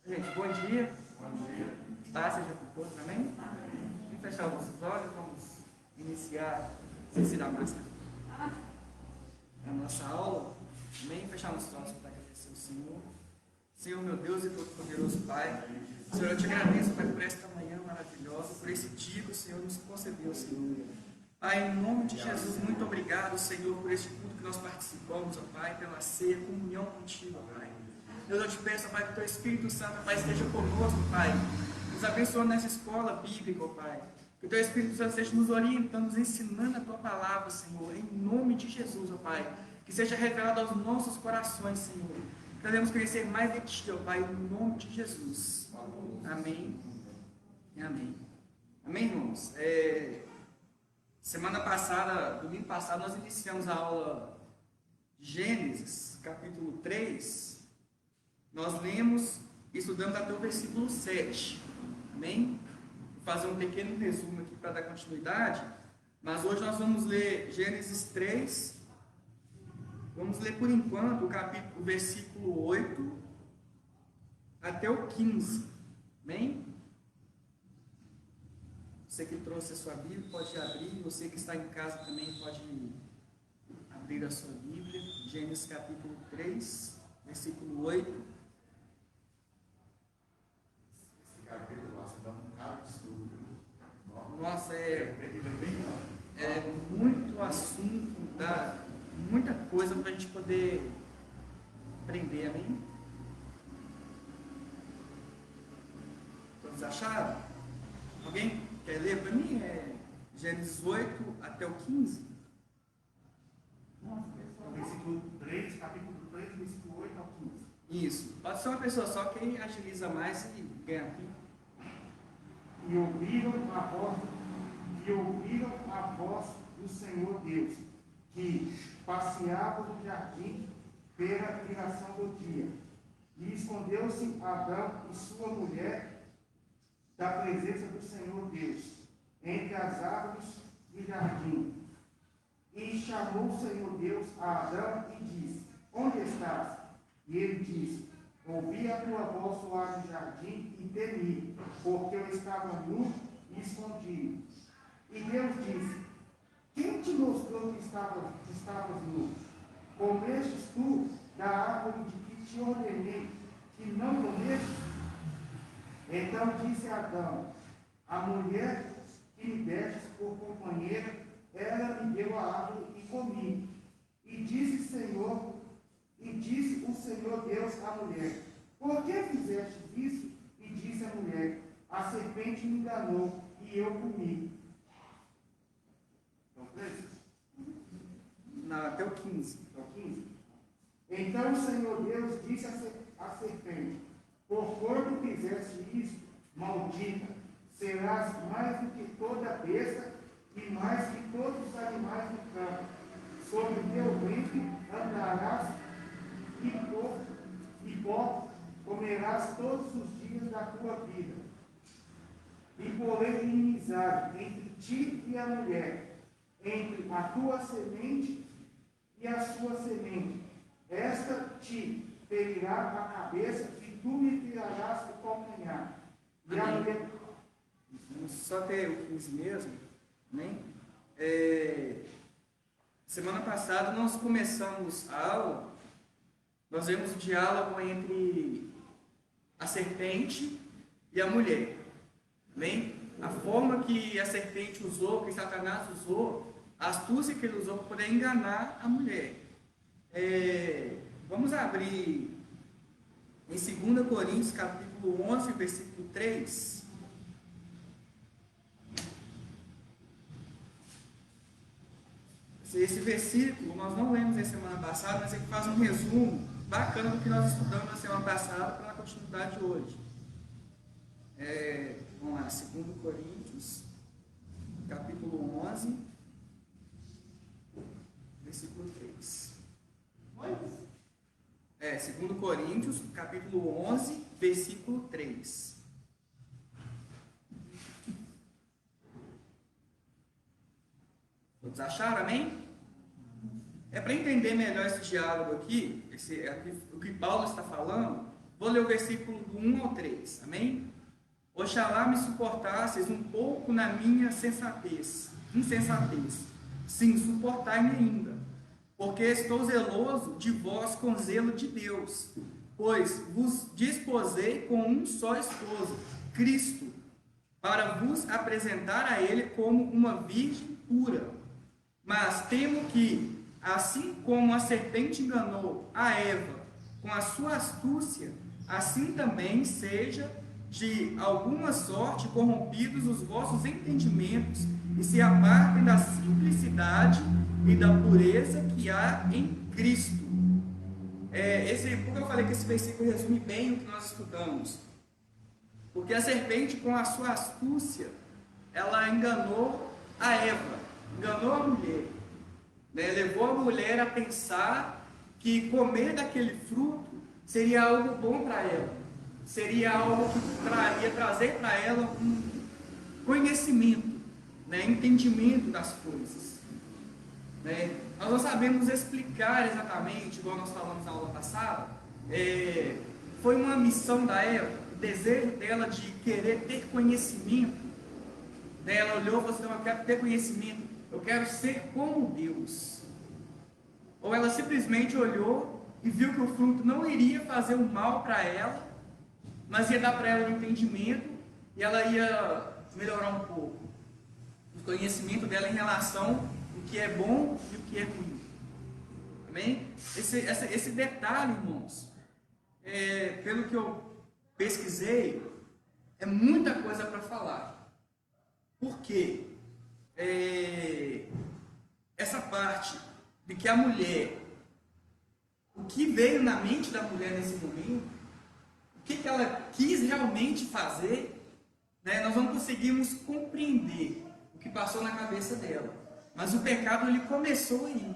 Gente, bom dia. Bom dia. Tá, seja por todos, amém? Vamos fechar os nossos olhos, vamos iniciar sem se dar música a nossa aula. Amém? Fechar nossos olhos para agradecer ao Senhor. Senhor, meu Deus e todo-poderoso Pai. Senhor, eu te agradeço, Pai, por esta manhã maravilhosa, por esse dia que o Senhor nos concedeu, Senhor. Pai, em nome de Jesus, muito obrigado, Senhor, por este culto que nós participamos, ó Pai, pela ceia, comunhão contigo, ó Pai. Deus, eu te peço, Pai, que o Teu Espírito Santo, Pai, esteja conosco, Pai, nos abençoando nessa escola bíblica, ó Pai. Que o Teu Espírito Santo esteja nos orientando, nos ensinando a Tua palavra, Senhor, em nome de Jesus, ó Pai. Que seja revelado aos nossos corações, Senhor. Queremos conhecer mais de Ti, ó Pai, em nome de Jesus. Amém. Amém. Amém, irmãos? Semana passada, domingo passado, nós iniciamos a aula de Gênesis, capítulo 3. Nós lemos e estudamos até o versículo 7. Amém? Vou fazer um pequeno resumo aqui para dar continuidade. Mas hoje nós vamos ler Gênesis 3. Vamos ler por enquanto o versículo 8 até o 15. Amém? Você que trouxe a sua Bíblia pode abrir. Você que está em casa também pode abrir a sua Bíblia. Gênesis capítulo 3, versículo 8. Esse capítulo lá, você dá um cara de estudo. Nossa, é muito assunto, dá muita coisa para a gente poder aprender, amém? Todos acharam? Alguém quer ler para mim? Gênesis 8 até o 15. Versículo 3, capítulo 3, versículo 8 ao 15. Isso. Pode ser uma pessoa só, quem agiliza mais e ganha tempo. E ouviram a voz do Senhor Deus, que passeava no jardim pela viração do dia. E escondeu-se Adão e sua mulher da presença do Senhor Deus, entre as árvores do jardim. E chamou o Senhor Deus a Adão e disse: Onde estás? E ele disse: Ouvi a tua voz soar no jardim e temi, porque eu estava nu e escondido. E Deus disse: Quem te mostrou que estavas nu? Comestes tu da árvore de que te ordenei que não comestes? Então disse Adão: A mulher que me destes por companheira, ela me deu a árvore e comi. E disse o Senhor Deus à mulher: Por que fizeste isso? E disse a mulher: A serpente me enganou e eu comi. Então, Até o 15. Então o Senhor Deus disse à serpente: Porquanto fizeste isso, maldita, serás mais do que toda besta e mais que todos os animais do campo. Sobre o teu ventre andarás e pó comerás todos os dias da tua vida. E porém inimizade entre ti e a mulher, entre a tua semente e a sua semente. Esta te ferirá a cabeça e tu me tirarás o calcanhar. E a mulher... Só até o 15 mesmo, né? Semana passada nós começamos a aula, nós vemos o diálogo entre a serpente e a mulher. Bem, a forma que a serpente usou, que Satanás usou, a astúcia que ele usou para poder enganar a mulher. Vamos abrir em 2 Coríntios, capítulo 11, versículo 3. Esse versículo nós não lemos na semana passada, mas ele faz um resumo bacana do que nós estudamos na semana passada para a continuidade de hoje. Vamos lá, 2 Coríntios, capítulo 11, versículo 3. 2 Coríntios, capítulo 11, versículo 3. Todos acharam, amém? Para entender melhor esse diálogo aqui, o que Paulo está falando, Vou ler o versículo do 1 ao 3, amém? Oxalá me suportasseis um pouco na minha insensatez. Sim, suportai-me ainda, porque estou zeloso de vós com zelo de Deus, pois vos desposei com um só esposo, Cristo, para vos apresentar a ele como uma virgem pura. Mas temo que, assim como a serpente enganou a Eva com a sua astúcia, assim também seja de alguma sorte corrompidos os vossos entendimentos e se apartem da simplicidade e da pureza que há em Cristo. Por que eu falei que esse versículo resume bem o que nós estudamos? Porque a serpente, com a sua astúcia, ela enganou a Eva, enganou a mulher, né? Levou a mulher a pensar que comer daquele fruto seria algo bom para ela, seria algo que ia trazer para ela um conhecimento, né? Entendimento das coisas. Né? Nós não sabemos explicar exatamente, igual nós falamos na aula passada, foi uma missão da Eva, o desejo dela de querer ter conhecimento. Ela olhou e falou assim: não, eu quero ter conhecimento, eu quero ser como Deus. Ou ela simplesmente olhou e viu que o fruto não iria fazer um mal para ela, mas ia dar para ela um entendimento e ela ia melhorar um pouco o conhecimento dela em relação ao que é bom e o que é ruim. Amém? Esse detalhe, irmãos, pelo que eu pesquisei, é muita coisa para falar. Por quê? Essa parte de que a mulher, o que veio na mente da mulher nesse momento, o que ela quis realmente fazer, né, nós não conseguimos compreender o que passou na cabeça dela. Mas o pecado, ele começou aí.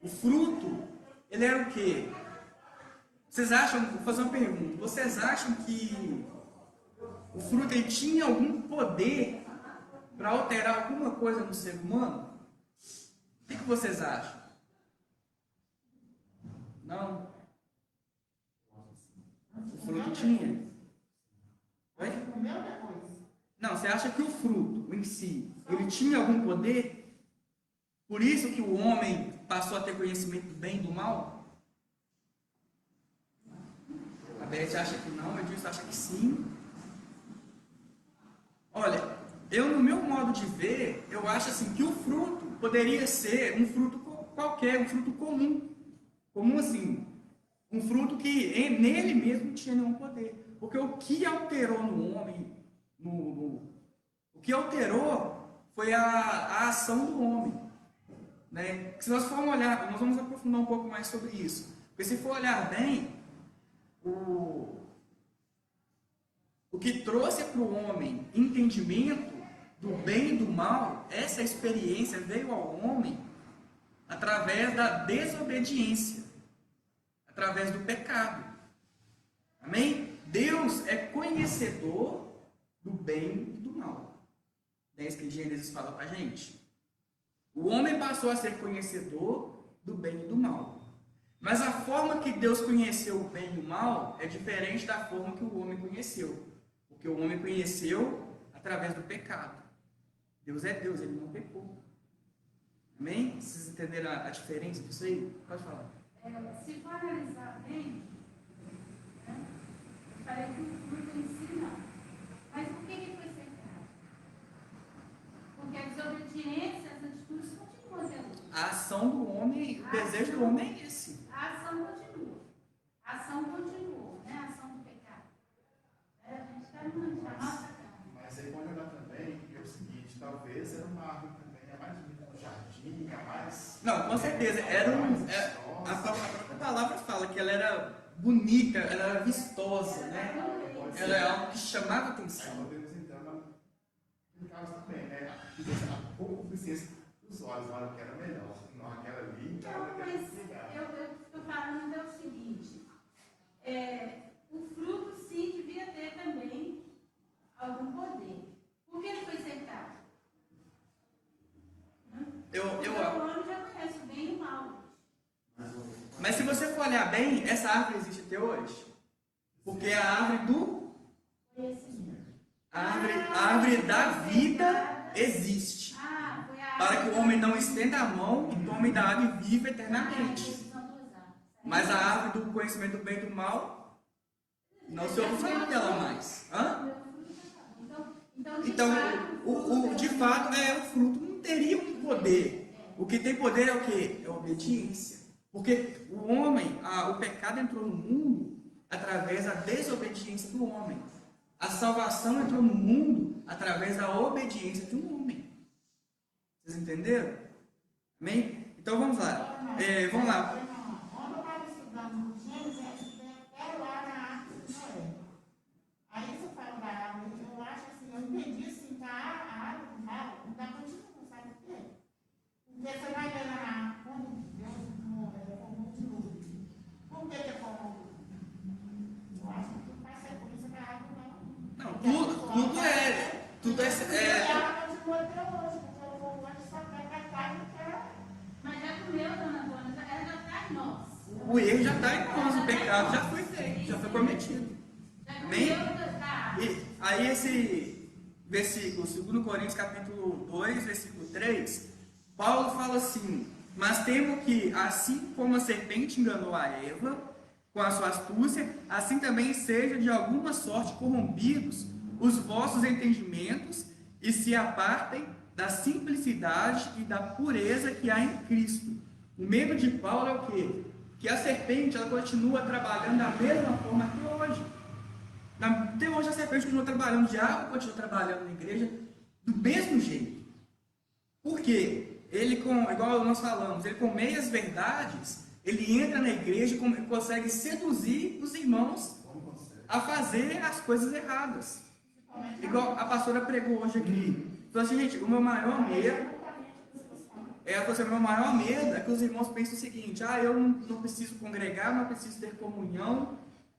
O fruto, ele era o quê? Vocês acham, vou fazer uma pergunta, vocês acham que o fruto, ele tinha algum poder para alterar alguma coisa no ser humano? O que vocês acham? Não? O fruto tinha? Oi? Não, você acha que o fruto em si, ele tinha algum poder? Por isso que o homem passou a ter conhecimento do bem e do mal? A Beth acha que não, a Edilson acha que sim. Olha, eu, no meu modo de ver, eu acho assim que o fruto poderia ser um fruto qualquer, um fruto comum. Comum assim, um fruto que nele mesmo não tinha nenhum poder. Porque o que alterou no homem, o que alterou foi a ação do homem. Né? Se nós formos olhar, nós vamos aprofundar um pouco mais sobre isso. Porque se for olhar bem, o que trouxe para o homem entendimento do bem e do mal, essa experiência veio ao homem através da desobediência, através do pecado. Amém? Deus é conhecedor do bem e do mal. É isso que Gênesis fala para a gente. O homem passou a ser conhecedor do bem e do mal. Mas a forma que Deus conheceu o bem e o mal é diferente da forma que o homem conheceu. Porque o homem conheceu através do pecado. Deus é Deus, ele não pecou. Amém? Vocês entenderam a diferença disso aí? Pode falar. Se for analisar bem, né, eu falei que o fruto em si não. Mas por que foi cercado? Porque a desobediência, as atitudes continuam sendo. A ação do homem, o desejo do homem é esse. A ação continua. A ação continua, né? A ação do pecado. A gente está na nossa carne. Mas aí pode olhar também, que é o seguinte, talvez era uma árvore também, é mais bonita no jardim, é mais... Não, com certeza. A própria palavra fala que ela era bonita, ela era vistosa, né? Ela é algo que chamava atenção. Podemos então, no caso também, né? A concupiscência dos olhos, na hora que era melhor, não aquela ali, Então, mas eu estou falando é o seguinte, o fruto sim devia ter também algum poder. Por que ele foi cercado? O homem já conhece o bem e o mal. Mas se você for olhar bem, essa árvore existe até hoje? Porque a árvore a árvore da vida existe. Para que o homem não estenda a mão e tome da água e viva eternamente. Mas a árvore do conhecimento do bem e do mal não se ouve falar dela mais. Então, de fato, o fruto não teria um poder. O que tem poder é o quê? É a obediência. Porque o homem, o pecado entrou no mundo através da desobediência do homem. A salvação entrou no mundo através da obediência de um homem. Vocês entenderam? Amém? Então vamos lá. Vamos lá. Quando eu estava estudando Gênesis, eu estudei até lá na árvore de Noé. Aí você fala da árvore, eu acho assim, eu entendi assim, que a árvore ainda continua, sabe por quê? Porque você vai ver lá, quando Deus formou o dilúvio. Por que formou? Eu acho que tudo vai ser por isso que a árvore não. Não, tudo é. Ela continua até hoje, porque o povo vai só quer catar e quer. Mas já comeu, dona Bona, ela já está em nós. O erro já está em nós, o pecado já foi feito, já foi cometido. Amém? E aí esse versículo, 2 Coríntios capítulo 2, versículo 3, Paulo fala assim: mas temo que, assim como a serpente enganou a Eva com a sua astúcia, assim também seja de alguma sorte corrompidos os vossos entendimentos e se apartem da simplicidade e da pureza que há em Cristo. O medo de Paulo é o quê? Que a serpente ela continua trabalhando da mesma forma que hoje. Até hoje a serpente continua trabalhando, o diabo continua trabalhando na igreja do mesmo jeito. Por quê? Igual nós falamos, ele com meias verdades, ele entra na igreja e consegue seduzir os irmãos a fazer as coisas erradas. Igual a pastora pregou hoje aqui. Então assim, gente, o meu maior medo é que os irmãos pensem o seguinte: eu não preciso congregar, não preciso ter comunhão,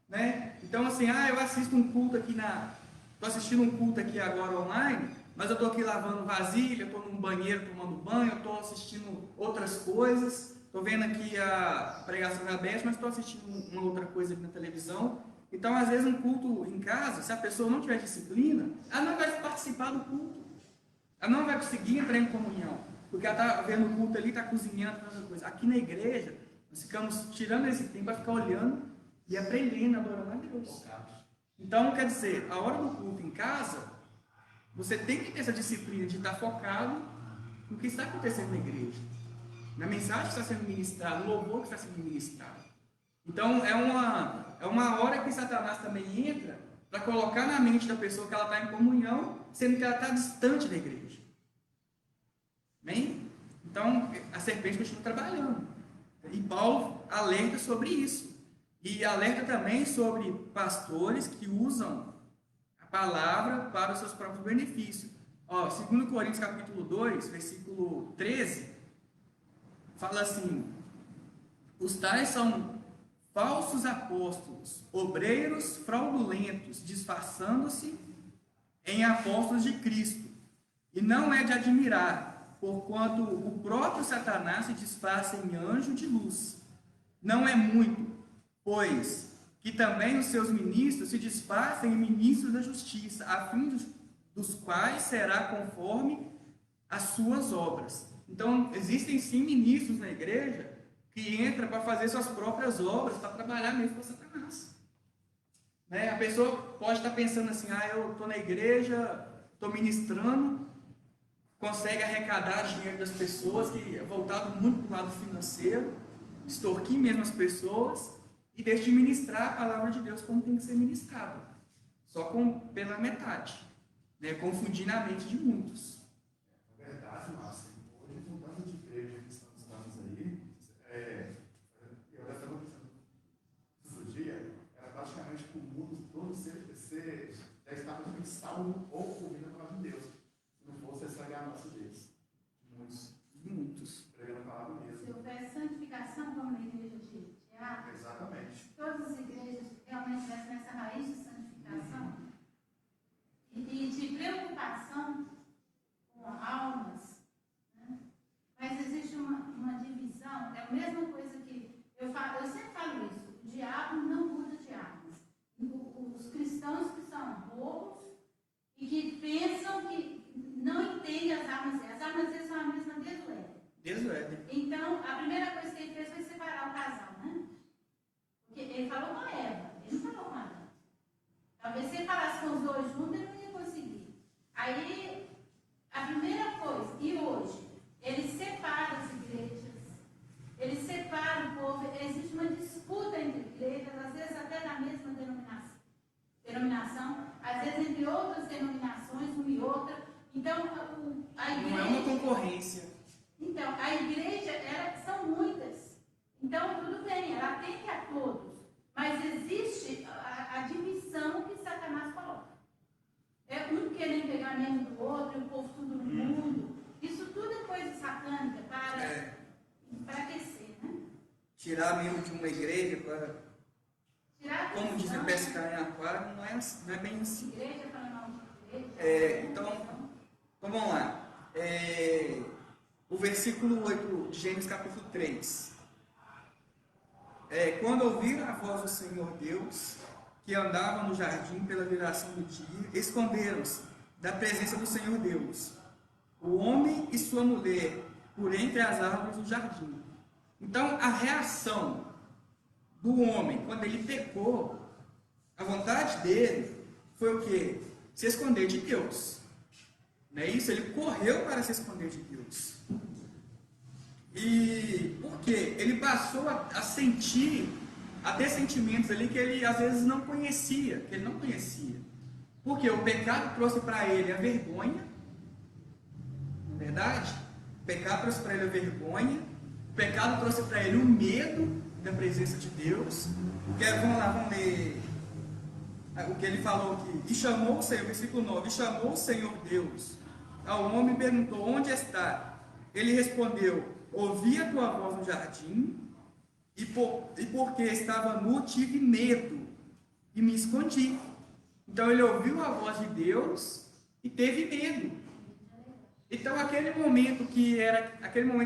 né? Então assim, eu assisto um culto aqui estou assistindo um culto aqui agora online, mas eu estou aqui lavando vasilha, estou num banheiro tomando banho, estou assistindo outras coisas, estou vendo aqui a pregação da Beth, mas estou assistindo uma outra coisa aqui na televisão. Então, às vezes, um culto em casa, se a pessoa não tiver disciplina, ela não vai participar do culto. Ela não vai conseguir entrar em comunhão. Porque ela está vendo o culto ali, está cozinhando, fazendo coisa. Aqui na igreja, nós ficamos tirando esse tempo para ficar olhando e aprendendo, adorando a Deus. Então, quer dizer, a hora do culto em casa, você tem que ter essa disciplina de estar focado no que está acontecendo na igreja. Na mensagem que está sendo ministrada, no louvor que está sendo ministrado. Então, é uma hora que Satanás também entra para colocar na mente da pessoa que ela está em comunhão, sendo que ela está distante da igreja. Amém? Então, a serpente continua trabalhando. E Paulo alerta sobre isso. E alerta também sobre pastores que usam a palavra para os seus próprios benefícios. 2 Coríntios capítulo 2, versículo 13, fala assim: os tais são falsos apóstolos, obreiros fraudulentos, disfarçando-se em apóstolos de Cristo. E não é de admirar, porquanto o próprio Satanás se disfarça em anjo de luz. Não é muito, pois que também os seus ministros se disfarcem em ministros da justiça, a fim dos quais será conforme as suas obras. Então, existem sim ministros na igreja que entra para fazer suas próprias obras, para trabalhar mesmo com Satanás. Né? A pessoa pode estar pensando assim: eu estou na igreja, estou ministrando, consegue arrecadar dinheiro das pessoas, que é voltado muito para o lado financeiro, extorquir mesmo as pessoas, e deixa de ministrar a palavra de Deus como tem que ser ministrada, só pela metade, né? Confundindo a mente de muitos. É verdade, Márcio. Hoje, com tanto de igreja que estamos aí, eu estava pensando outro dia, era praticamente que o mundo todo já estava salvo ou ouvindo a palavra de Deus. Se não fosse estragar a nossa Deus. Muitos. Pregando a palavra mesmo. Se houver santificação, como na igreja de Tiago, Exatamente. todas as igrejas realmente tivessem essa raiz de santificação e de preocupação com almas, né? Mas existe uma divisão, é a mesma coisa que eu sempre falo isso: o diabo não muda de armas. O Aí, a primeira coisa, e hoje, ele separa as igrejas, ele separa o povo, existe uma disputa entre igrejas, às vezes até da mesma denominação, às vezes entre outras denominações, uma e outra. Então, a igreja... Não é uma concorrência. Então, a igreja, são muitas. Então, tudo bem, ela atende a todos. Mas existe a divisão que Satanás coloca. É um querendo pegar mesmo do outro, o povo tudo no mundo. Isso tudo é coisa satânica para enfraquecer, né? Tirar mesmo de uma igreja para... Tirar a Como diz atenção. a pescar em aquário, não é bem assim. Igreja para mal de igreja. Então vamos lá. O versículo 8 de Gênesis capítulo 3. Quando ouviram a voz do Senhor Deus, que andava no jardim pela viração do dia, esconderam-se da presença do Senhor Deus, o homem e sua mulher, por entre as árvores do jardim. Então, a reação do homem, quando ele pecou, a vontade dele foi o quê? Se esconder de Deus. Não é isso? Ele correu para se esconder de Deus. E por quê? Ele passou a sentir, a ter sentimentos ali que ele às vezes não conhecia, que ele não conhecia. Porque o pecado trouxe para ele a vergonha, não é verdade? O pecado trouxe para ele a vergonha, o pecado trouxe para ele o medo da presença de Deus. Vamos lá, vamos ler o que ele falou aqui. E chamou o Senhor, versículo 9, e chamou o Senhor Deus ao homem e perguntou: onde está? Ele respondeu: ouvi a tua voz no jardim, e porque estava nu, tive medo, e me escondi. Então ele ouviu a voz de Deus e teve medo. Então aquele momento que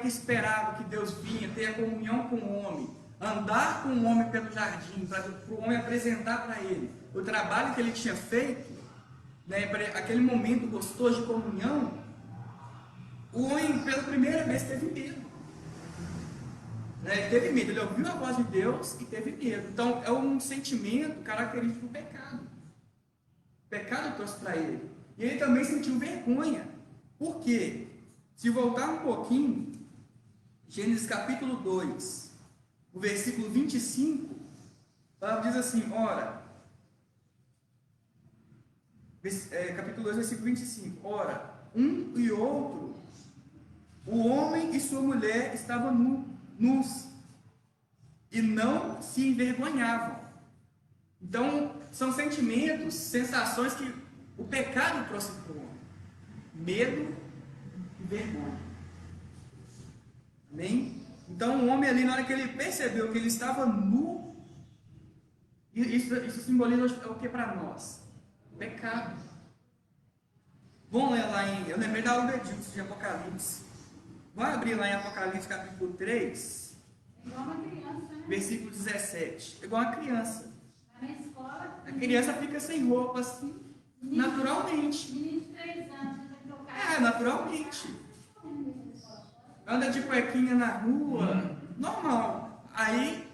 esperado que Deus vinha, ter a comunhão com o homem, andar com o homem pelo jardim, para o homem apresentar para ele o trabalho que ele tinha feito, né, aquele momento gostoso de comunhão, o homem pela primeira vez teve medo. Ele teve medo, ele ouviu a voz de Deus e teve medo. Então é um sentimento característico do pecado. O pecado trouxe para ele. E ele também sentiu vergonha. Por quê? Se voltar um pouquinho, Gênesis capítulo 2, o versículo 25, ela diz assim, capítulo 2, versículo 25, ora, um e outro, o homem e sua mulher estavam nus, e não se envergonhavam. Então, são sentimentos, sensações que o pecado trouxe para o homem. Medo e vergonha. Amém? Então, o homem ali, na hora que ele percebeu que ele estava nu, isso simboliza o que para nós? Pecado. Vamos ler lá eu lembrei da aula de Apocalipse. Vamos abrir lá em Apocalipse capítulo 3. Igual uma criança, né? Versículo 17. Igual uma criança. Na escola. A criança fica sem roupa assim, naturalmente. Menino de 3 anos, vai trocar. Naturalmente. Anda de cuequinha na rua, normal. Aí,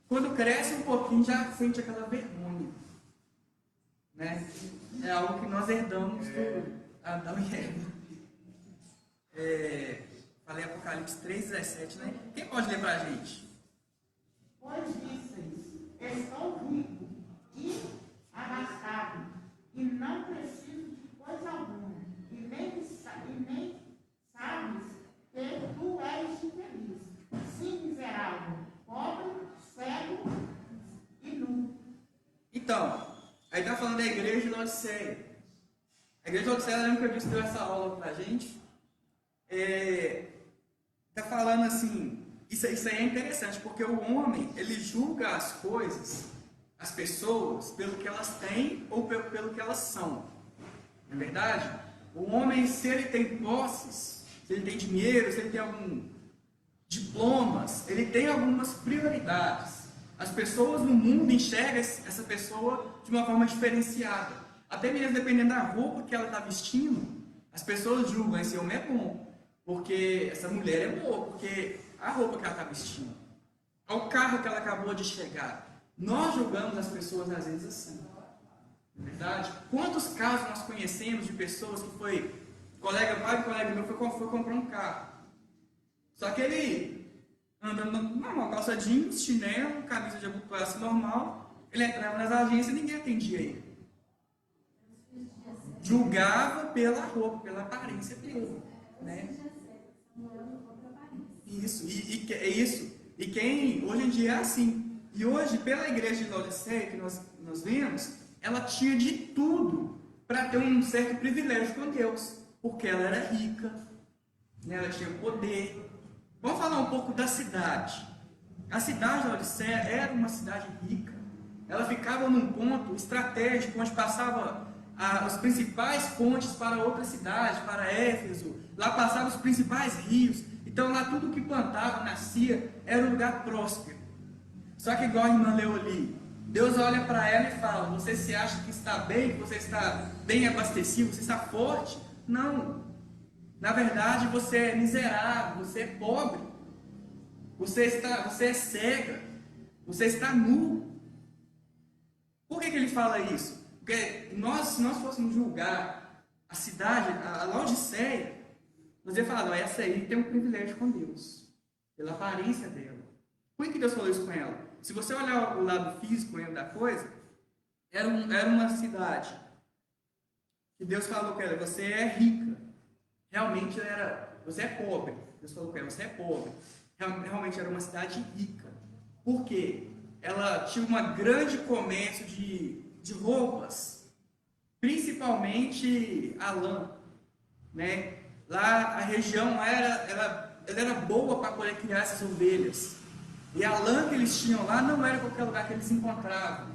quando cresce um pouquinho, já sente aquela vergonha. Né? É algo que nós herdamos do Adão e Eva. Falei Apocalipse 3,17, né? Quem pode ler pra gente? Pois disseis, estou rico e abastado, e não preciso de coisa alguma, e nem sabes que tu és infeliz, sim, miserável, pobre, cego e nu. Então, aí está falando da igreja de Laodiceia. A igreja de Laodiceia, lembra que eu disse que deu essa aula pra gente? Está falando assim, isso aí é interessante, porque o homem, ele julga as coisas, as pessoas, pelo que elas têm ou pelo que elas são. Não é verdade? O homem, se ele tem posses, se ele tem dinheiro, se ele tem algum diplomas, ele tem algumas prioridades. As pessoas no mundo enxergam essa pessoa de uma forma diferenciada. Até mesmo dependendo da roupa que ela está vestindo, as pessoas julgam, esse homem é bom, porque essa mulher é boa, porque a roupa que ela está vestindo, ao carro que ela acabou de chegar. Nós julgamos as pessoas às vezes assim. Não é cidade. Quantos casos nós conhecemos de pessoas que foi pai do colega meu foi comprar um carro. Só que ele andando normal, calça jeans, chinelo, camisa de classe normal, ele entrava nas agências e ninguém atendia ele. Julgava pela roupa, pela aparência dele, né? Isso, e quem hoje em dia é assim. E hoje, pela igreja de Laodiceia que nós vemos, ela tinha de tudo para ter um certo privilégio com Deus, porque ela era rica, né? Ela tinha poder. Vamos falar um pouco da cidade. A cidade de Laodiceia era uma cidade rica. Ela ficava num ponto estratégico, onde passava as principais pontes para outras cidades, para Éfeso. Lá passavam os principais rios. Então lá tudo que plantava, nascia, era um lugar próspero. Só que igual a irmã Leoli, Deus olha para ela e fala: você se acha que está bem, que você está bem abastecido, você está forte? Não. Na verdade, você é miserável, você é pobre. Você é cega. Você está nu. Por que ele fala isso? Porque se nós fôssemos julgar a cidade, a Laodiceia, nós ia falar: não, essa aí tem um privilégio com Deus, pela aparência dela. Por que Deus falou isso com ela? Se você olhar o lado físico da coisa, era uma cidade que Deus falou com ela: você é rica. Realmente você é pobre. Deus falou com ela: você é pobre. Realmente era uma cidade rica. Por quê? Ela tinha um grande comércio de roupas, principalmente a lã, né? Lá a região ela era boa para poder criar essas ovelhas. E a lã que eles tinham lá não era qualquer lugar que eles encontravam.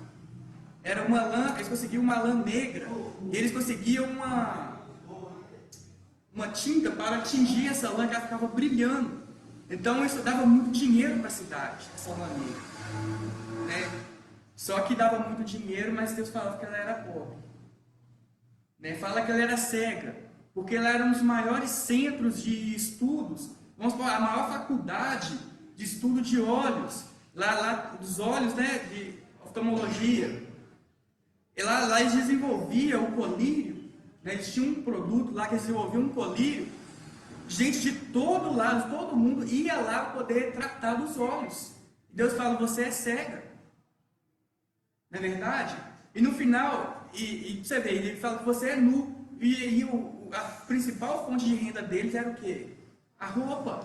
Era uma lã, eles conseguiam uma lã negra. E eles conseguiam uma tinta para tingir essa lã, que ela ficava brilhando. Então isso dava muito dinheiro para a cidade, essa lã negra, né? Só que dava muito dinheiro, mas Deus falava que ela era pobre, né? Fala que ela era cega, porque ela era um dos maiores centros de estudos, vamos falar, a maior faculdade de estudo de olhos, lá dos olhos, né, de oftalmologia. E lá eles desenvolviam o colírio, né? Eles tinham um produto lá que eles desenvolviam um colírio. Gente de todo lado, todo mundo ia lá para poder tratar dos olhos. Deus fala: você é cega. Não é verdade? E no final, você vê, ele fala que você é nu. E a principal fonte de renda deles era o quê? A roupa.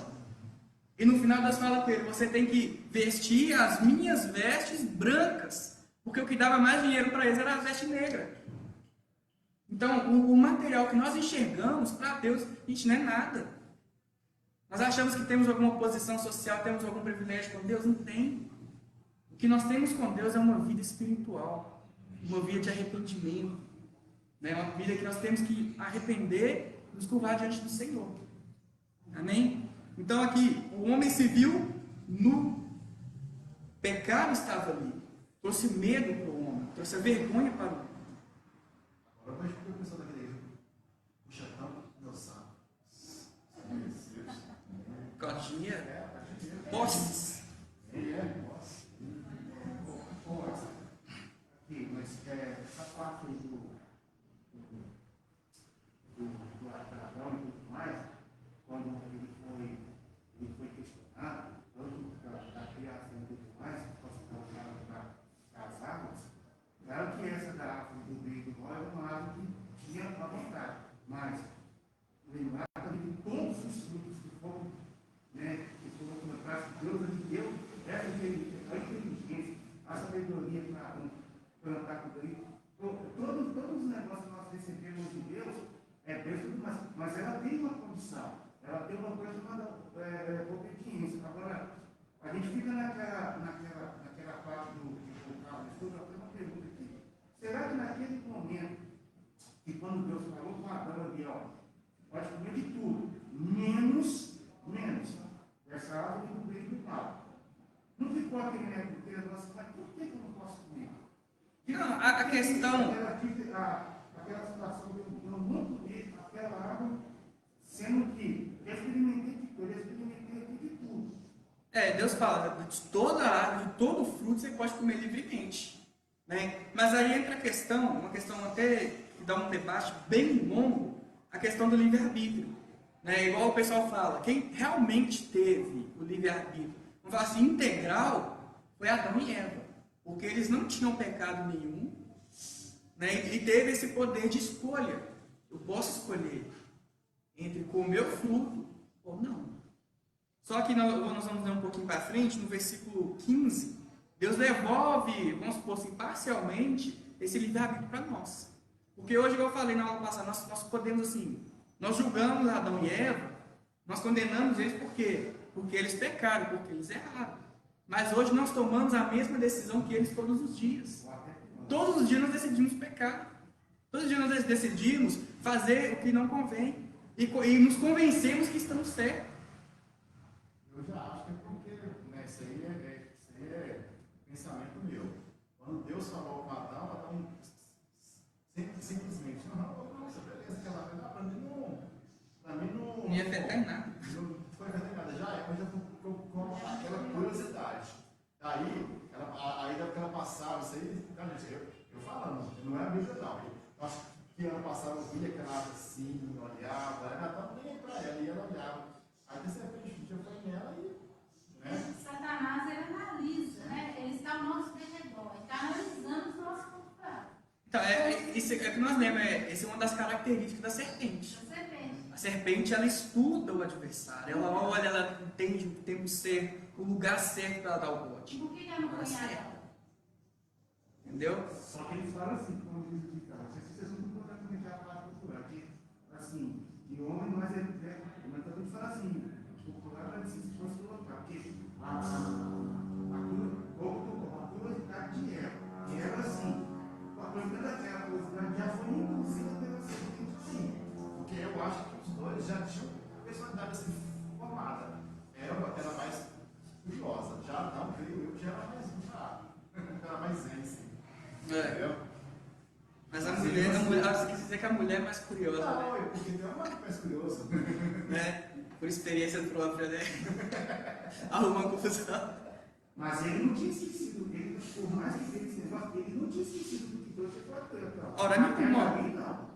E no final Deus fala para ele: você tem que vestir as minhas vestes brancas. Porque o que dava mais dinheiro para eles era a veste negra. Então, o material que nós enxergamos, para Deus, a gente não é nada. Nós achamos que temos alguma posição social, temos algum privilégio com Deus? Não tem. O que nós temos com Deus é uma vida espiritual, uma vida de arrependimento, né? Uma vida que nós temos que arrepender e nos curvar diante do Senhor. Amém? Então aqui, o homem se viu nu. Pecado estava ali. Trouxe medo para o homem, trouxe vergonha para o homem. Agora eu estou pensando naquele livro. Puxa, tanto meu saco. Cotinha, posses. Aqui, mas essa parte do Adão e tudo mais, quando ele foi questionado, tanto da criação e tudo mais, das árvores, claro que essa da árvore do bem e do mal era uma árvore que tinha a vontade, mas lembrar também de todos os frutos que foram, né, que foram colocados por Deus, ele deu essa inteligência, a sabedoria para plantar tudo aí. Todos os negócios que nós recebemos de Deus, Deus, mas ela tem uma condição, ela tem uma coisa chamada obediência. Agora, a gente fica naquela parte do estudo, eu tenho uma pergunta aqui. Será que naquele momento, que quando Deus falou com Adão ali, ó, pode comer de tudo, menos essa árvore do bem e do mal, não ficou aquele negócio de Deus assim, mas por que eu não posso comer? Não, a questão... Aquela situação de eu não comer aquela árvore, sendo que eu experimentei de tudo. Deus fala, de toda árvore, de todo fruto, você pode comer livremente. Né? Mas aí entra a questão, uma questão até que dá um debate bem longo, a questão do livre-arbítrio. Né? Igual o pessoal fala, quem realmente teve o livre-arbítrio, vamos falar assim, integral, foi Adão e Eva. Porque eles não tinham pecado nenhum, né? E teve esse poder de escolha. Eu posso escolher entre comer o fruto ou não. Só que nós vamos ler um pouquinho para frente, no versículo 15, Deus devolve, vamos supor assim, parcialmente, esse livre-arbítrio para nós. Porque hoje, como eu falei na aula passada, nós podemos assim, nós julgamos Adão e Eva, nós condenamos eles por quê? Porque eles pecaram, porque eles erraram. Mas hoje nós tomamos a mesma decisão que eles todos os dias. Todos os dias nós decidimos pecar. Todos os dias nós decidimos fazer o que não convém. E nos convencemos que estamos certos. Eu já acho que é porque, né, isso aí é pensamento meu. Quando Deus falou com Adão simplesmente, nossa, beleza, aquela coisa, pra mim não. Não ia afetar em nada. Não foi afetar em nada, já é, mas já ficou com aquela curiosidade. Aí ela passava, isso aí, cara, eu falando, não é a Bíblia não. Eu acho que ano passado eu via aquela árvore assim, olhava, ela estava nem para ela, e ela olhava. Aí de repente eu fui nela e. Né? Satanás, ele analisa, né? Ele está ao nosso derredor, ele está analisando os nossos comportamentos. Então, isso é que nós lemos, essa é uma das características da serpente. A serpente, ela estuda o adversário, ela olha, ela entende o tempo certo, o lugar certo para dar o bote. Por que ela não conhece? Entendeu? Só que eles falam assim, como diz o ditado, não sei se vocês vão concordar com a palavra popular, que assim, que homem nós mas também fala assim, popular vai dizer se fosse colocar, porque a curiosidade de Eva assim, aproveitando aquela curiosidade, já foi induzida pela serpente, sim. Porque eu acho que os dois já tinham personalidade assim formada. Eva era mais curiosa, já não, creio eu, já era mais era mais zen, assim. Entendeu? Mas a mulher, você quer dizer que a mulher é mais curiosa, Não, né? porque tem uma mais curiosa. Né? Por experiência própria, né? Arruma confusão. Mas ele não tinha esquecido, por mais que fez esse negócio, ele não tinha esquecido do que Deus tinha feito. Ora, nenhuma. Não.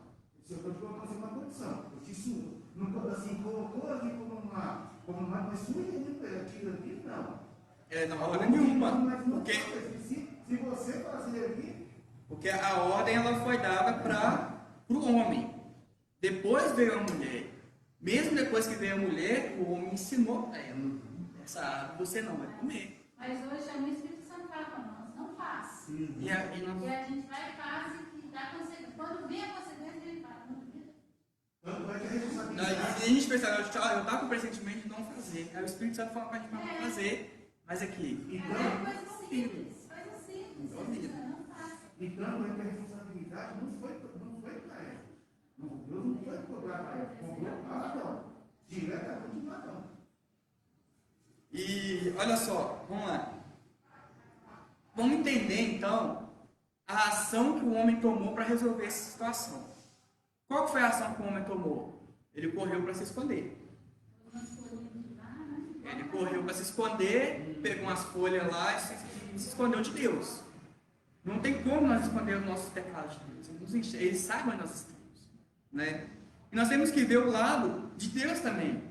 Se eu estou te colocando uma condição, eu te ensino. Não estou assim, colocou ali como uma, mas se aquilo aqui, não. Não, hora nenhuma. Porque, se você fazer aqui. porque a ordem ela foi dada para o homem. Depois veio a mulher. Mesmo depois que veio a mulher, o homem ensinou para ela: essa árvore você não vai comer. Mas hoje chama o Espírito Santo para nós, não faz. E a gente vai e faz e dá consequência. Quando vem a consequência, ele faz. Tanto é que a responsabilidade. a gente pensa, eu estava com o pressentimento de não fazer. Aí o Espírito Santo falou para a gente não fazer. Mas aqui. Coisa simples, coisa simples. Não faz. E tanto é que a responsabilidade não foi para ela. Deus não foi cobrar para ela, cobrou para Adão. Diretamente para Adão. E olha só, vamos lá. Vamos entender então a ação que o homem tomou para resolver essa situação. Qual que foi a ação que o homem tomou? Ele correu para se esconder. Ele correu para se esconder, pegou umas folhas lá e se escondeu de Deus. Não tem como nós esconder os nossos pecados de Deus. Ele sabe onde nós estamos. Né? E nós temos que ver o lado de Deus também.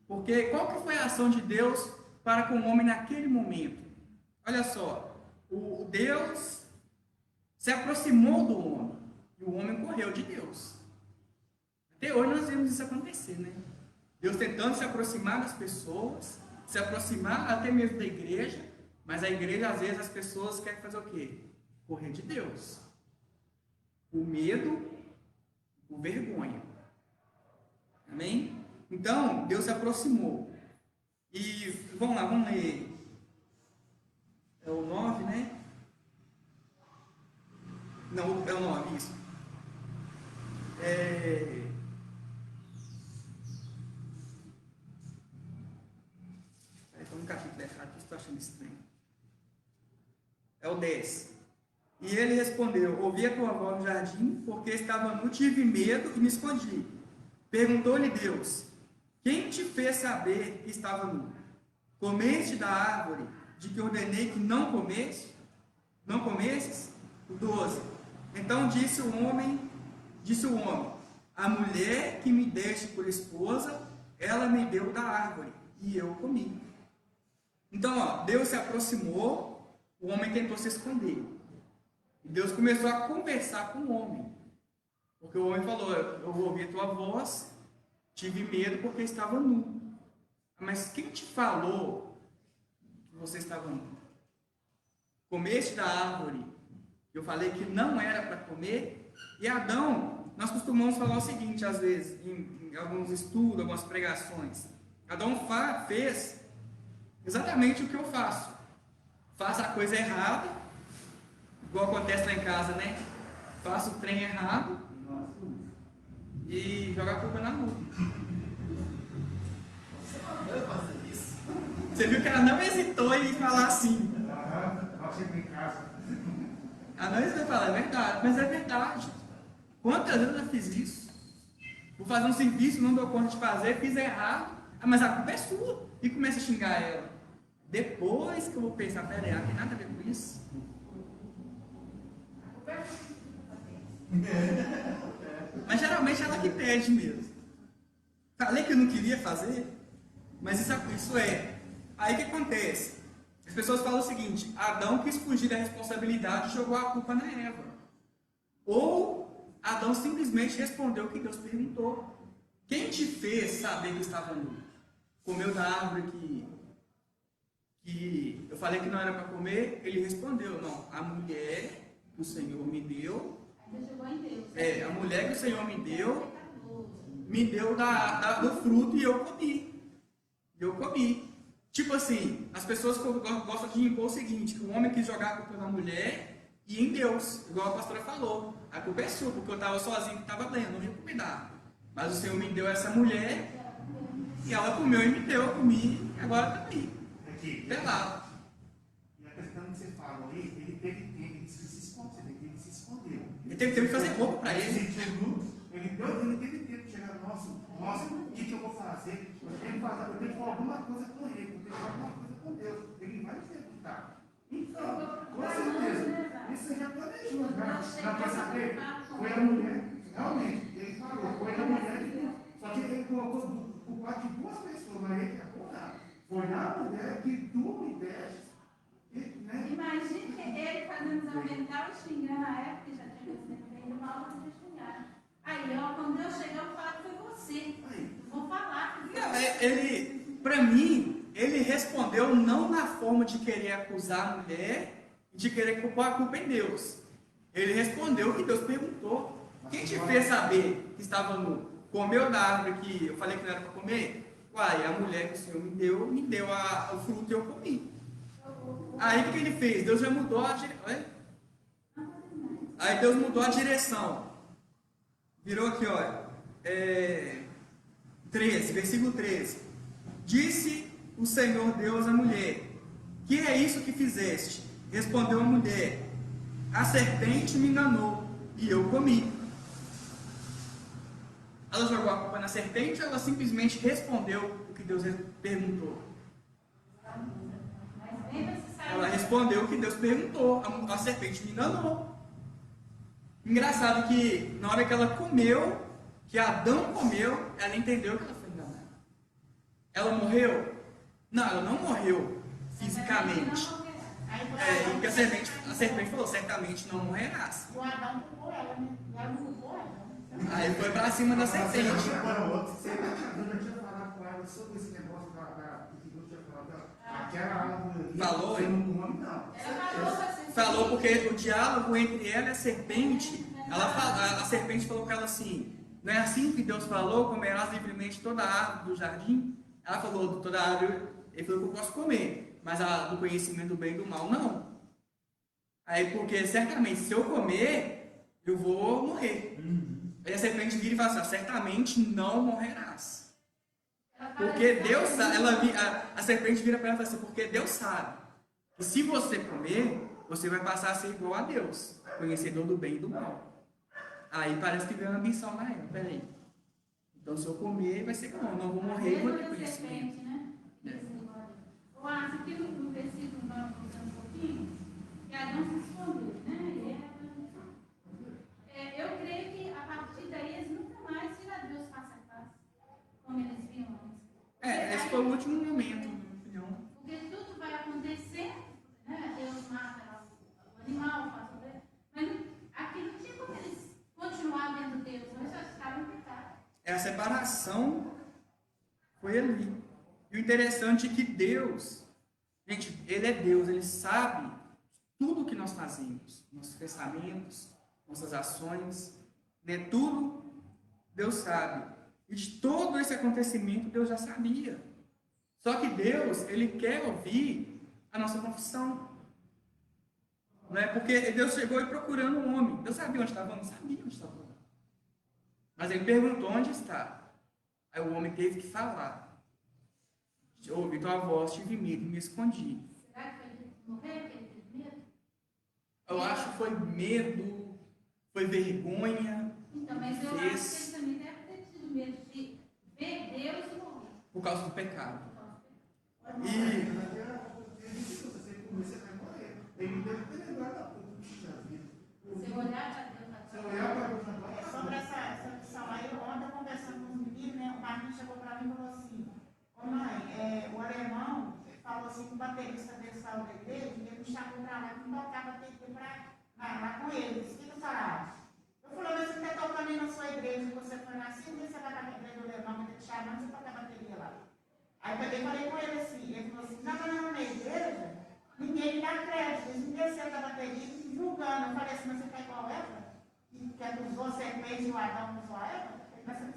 Porque qual que foi a ação de Deus para com o homem naquele momento? Olha só, o Deus se aproximou do homem e o homem correu de Deus. Até hoje nós vemos isso acontecer, né? Deus tentando se aproximar das pessoas, se aproximar até mesmo da igreja, mas a igreja, às vezes, as pessoas querem fazer o quê? Correr de Deus. O medo, o vergonha. Amém? Então, Deus se aproximou. E, vamos lá, vamos ler. É o 9, né? Não, é o 9, isso. Estou no capítulo errado, que estou achando estranho. É o 10. E ele respondeu: ouvi a tua voz no jardim, porque estava nu, tive medo e me escondi. Perguntou-lhe Deus: quem te fez saber que estava nu? Comeste da árvore de que ordenei que não comesses? O 12. Então disse o homem, a mulher que me deste por esposa, ela me deu da árvore, e eu comi. Então, ó, Deus se aproximou, o homem tentou se esconder. E Deus começou a conversar com o homem. Porque o homem falou, eu ouvi a tua voz, tive medo porque estava nu. Mas quem te falou que você estava nu? Comeste da árvore, eu falei que não era para comer. E Adão, nós costumamos falar o seguinte, às vezes, em alguns estudos, algumas pregações. Adão fez exatamente o que eu faço. Faço a coisa errada, igual acontece lá em casa, né? Faço o trem errado e jogo a culpa na nuvem. Você viu que ela não hesitou em falar assim. Nós sempre em casa. Ela não hesitou em falar, é verdade, mas é verdade. Quantas vezes eu já fiz isso? Vou fazer um serviço, não dou conta de fazer, fiz errado, mas a culpa é sua. E começa a xingar ela. Depois que eu vou pensar, peraí, não tem nada a ver com isso. Mas geralmente ela que pede mesmo. Falei que eu não queria fazer, mas isso é. Aí o que acontece? As pessoas falam o seguinte: Adão quis fugir da responsabilidade e jogou a culpa na Eva. Ou Adão simplesmente respondeu o que Deus perguntou. Quem te fez saber que estava nu? Comeu da árvore que eu falei que não era para comer? Ele respondeu: não, a mulher que o Senhor me deu. A mulher que o Senhor me deu do fruto e eu comi. Tipo assim, as pessoas gostam de impor o seguinte, que o homem quis jogar a culpa na mulher e em Deus, igual a pastora falou. A culpa é sua, porque eu estava sozinho, que estava bem, eu não ia comer. Mas o Senhor me deu essa mulher e ela comeu e me deu, eu comi, e agora está aí. Pelado. E a questão que você falou aí, ele teve tempo, ele se escondeu. Ele teve tempo de fazer roupa para ele. Ele teve tempo de chegar, nossa, o que eu vou fazer? Eu tenho que falar alguma coisa com ele, eu tenho que falar alguma coisa com Deus. Ele vai executar. Então, com certeza, isso já planejou, já para saber. Foi a mulher, realmente, ele falou, foi a mulher que. Só que ele colocou o quarto de duas pessoas, mas ele acabou nada. Foi a mulher que tu me deste. Né? Imagine que ele fazendo aumentar o xingar na época, já tinha recebido mal de xingar. Aí, ó, quando eu chegar, eu vou falar que foi você. Vou falar. Não, para mim, ele respondeu não na forma de querer acusar a mulher e de querer culpar a culpa em Deus. Ele respondeu o que Deus perguntou. Quem te fez saber que estava nu? Comeu da árvore que eu falei que não era para comer? Uai, a mulher que o Senhor me deu o fruto e eu comi. Aí o que ele fez? Deus já mudou a direção. Aí Deus mudou a direção. Virou aqui, olha. 13, versículo 13. Disse o Senhor Deus à mulher: que é isso que fizeste? Respondeu a mulher: a serpente me enganou e eu comi. Ela jogou a culpa na serpente ou ela simplesmente respondeu o que Deus perguntou? Ela respondeu o que Deus perguntou. A serpente me enganou. Engraçado que na hora que ela comeu, que Adão comeu, ela entendeu que ela foi enganada. Ela morreu? Não, ela não morreu fisicamente. Porque a serpente falou: certamente não morrerás. O Adão culpou ela, né? Ela não culpou ela. Aí foi para cima da serpente. Você já tinha falado com ela sobre esse negócio que Deus tinha falado, aquela árvore. Falou? Um homem não. Falou porque o diálogo entre ela e a serpente, a serpente falou para ela assim: não é assim que Deus falou, comerás livremente toda a árvore do jardim? Ela falou: toda a árvore, ele falou que eu posso comer, mas a do conhecimento do bem e do mal não. Aí porque certamente se eu comer, eu vou morrer. Aí a serpente vira e fala assim: certamente não morrerás. Porque Deus sabe, a serpente vira para ela e fala assim: porque Deus sabe que se você comer, você vai passar a ser igual a Deus, conhecedor do bem e do mal. Aí parece que veio uma ambição na ela: peraí, então se eu comer vai ser bom, não vou morrer e vou ter conhecimento. Eu acho que no versículo 9, um pouquinho, que Adão se escondeu, né? E ela o último momento, na minha opinião. Porque tudo vai acontecer, né? Deus mata o animal, faz o bem. Mas aqui não tinha como eles continuar vendo Deus, eles só estavam em pecado. A separação foi ali. E o interessante é que Deus, gente, Ele é Deus, Ele sabe tudo o que nós fazemos, nossos pensamentos, nossas ações, né? Tudo Deus sabe. E de todo esse acontecimento Deus já sabia. Só que Deus, Ele quer ouvir a nossa confissão. Não é? Porque Deus chegou e procurando um homem. Deus sabia onde estava? Não sabia onde estava. Mas Ele perguntou onde está. Aí o homem teve que falar. Ouvi tua voz, tive medo e me escondi. Será que foi ele morrer, que ele teve medo? Eu acho que foi medo, foi vergonha. Então, mas eu fez acho que ele também deve ter tido medo de ver Deus e morrer. por causa do pecado. E você vai morrer. Ele deve ter lembrado da puta da vida. Você olhar para Deus Se eu agora. olhar para Deus agora, Sobre essa questão aí, ontem eu conversando com os meninos, né, o Marquinhos chegou para mim e falou assim, ô mãe, o alemão falou assim que o baterista dele saiu da igreja, e ele me chamou para lá, que tocava lá com eles. O que eu falava? Eu falei, mas você está tocando aí na sua igreja, e você foi nascido, e você vai para a igreja do alemão, mas ele te chamando, você toca a bateria lá. Aí eu peguei e falei com ele assim, ele falou assim, não, na igreja, ninguém me dá crédito, eles me desceram da bateria, me julgando. Eu falei assim, mas você quer igual Eva? Que acusou a serpente e o Adão acusou a Eva?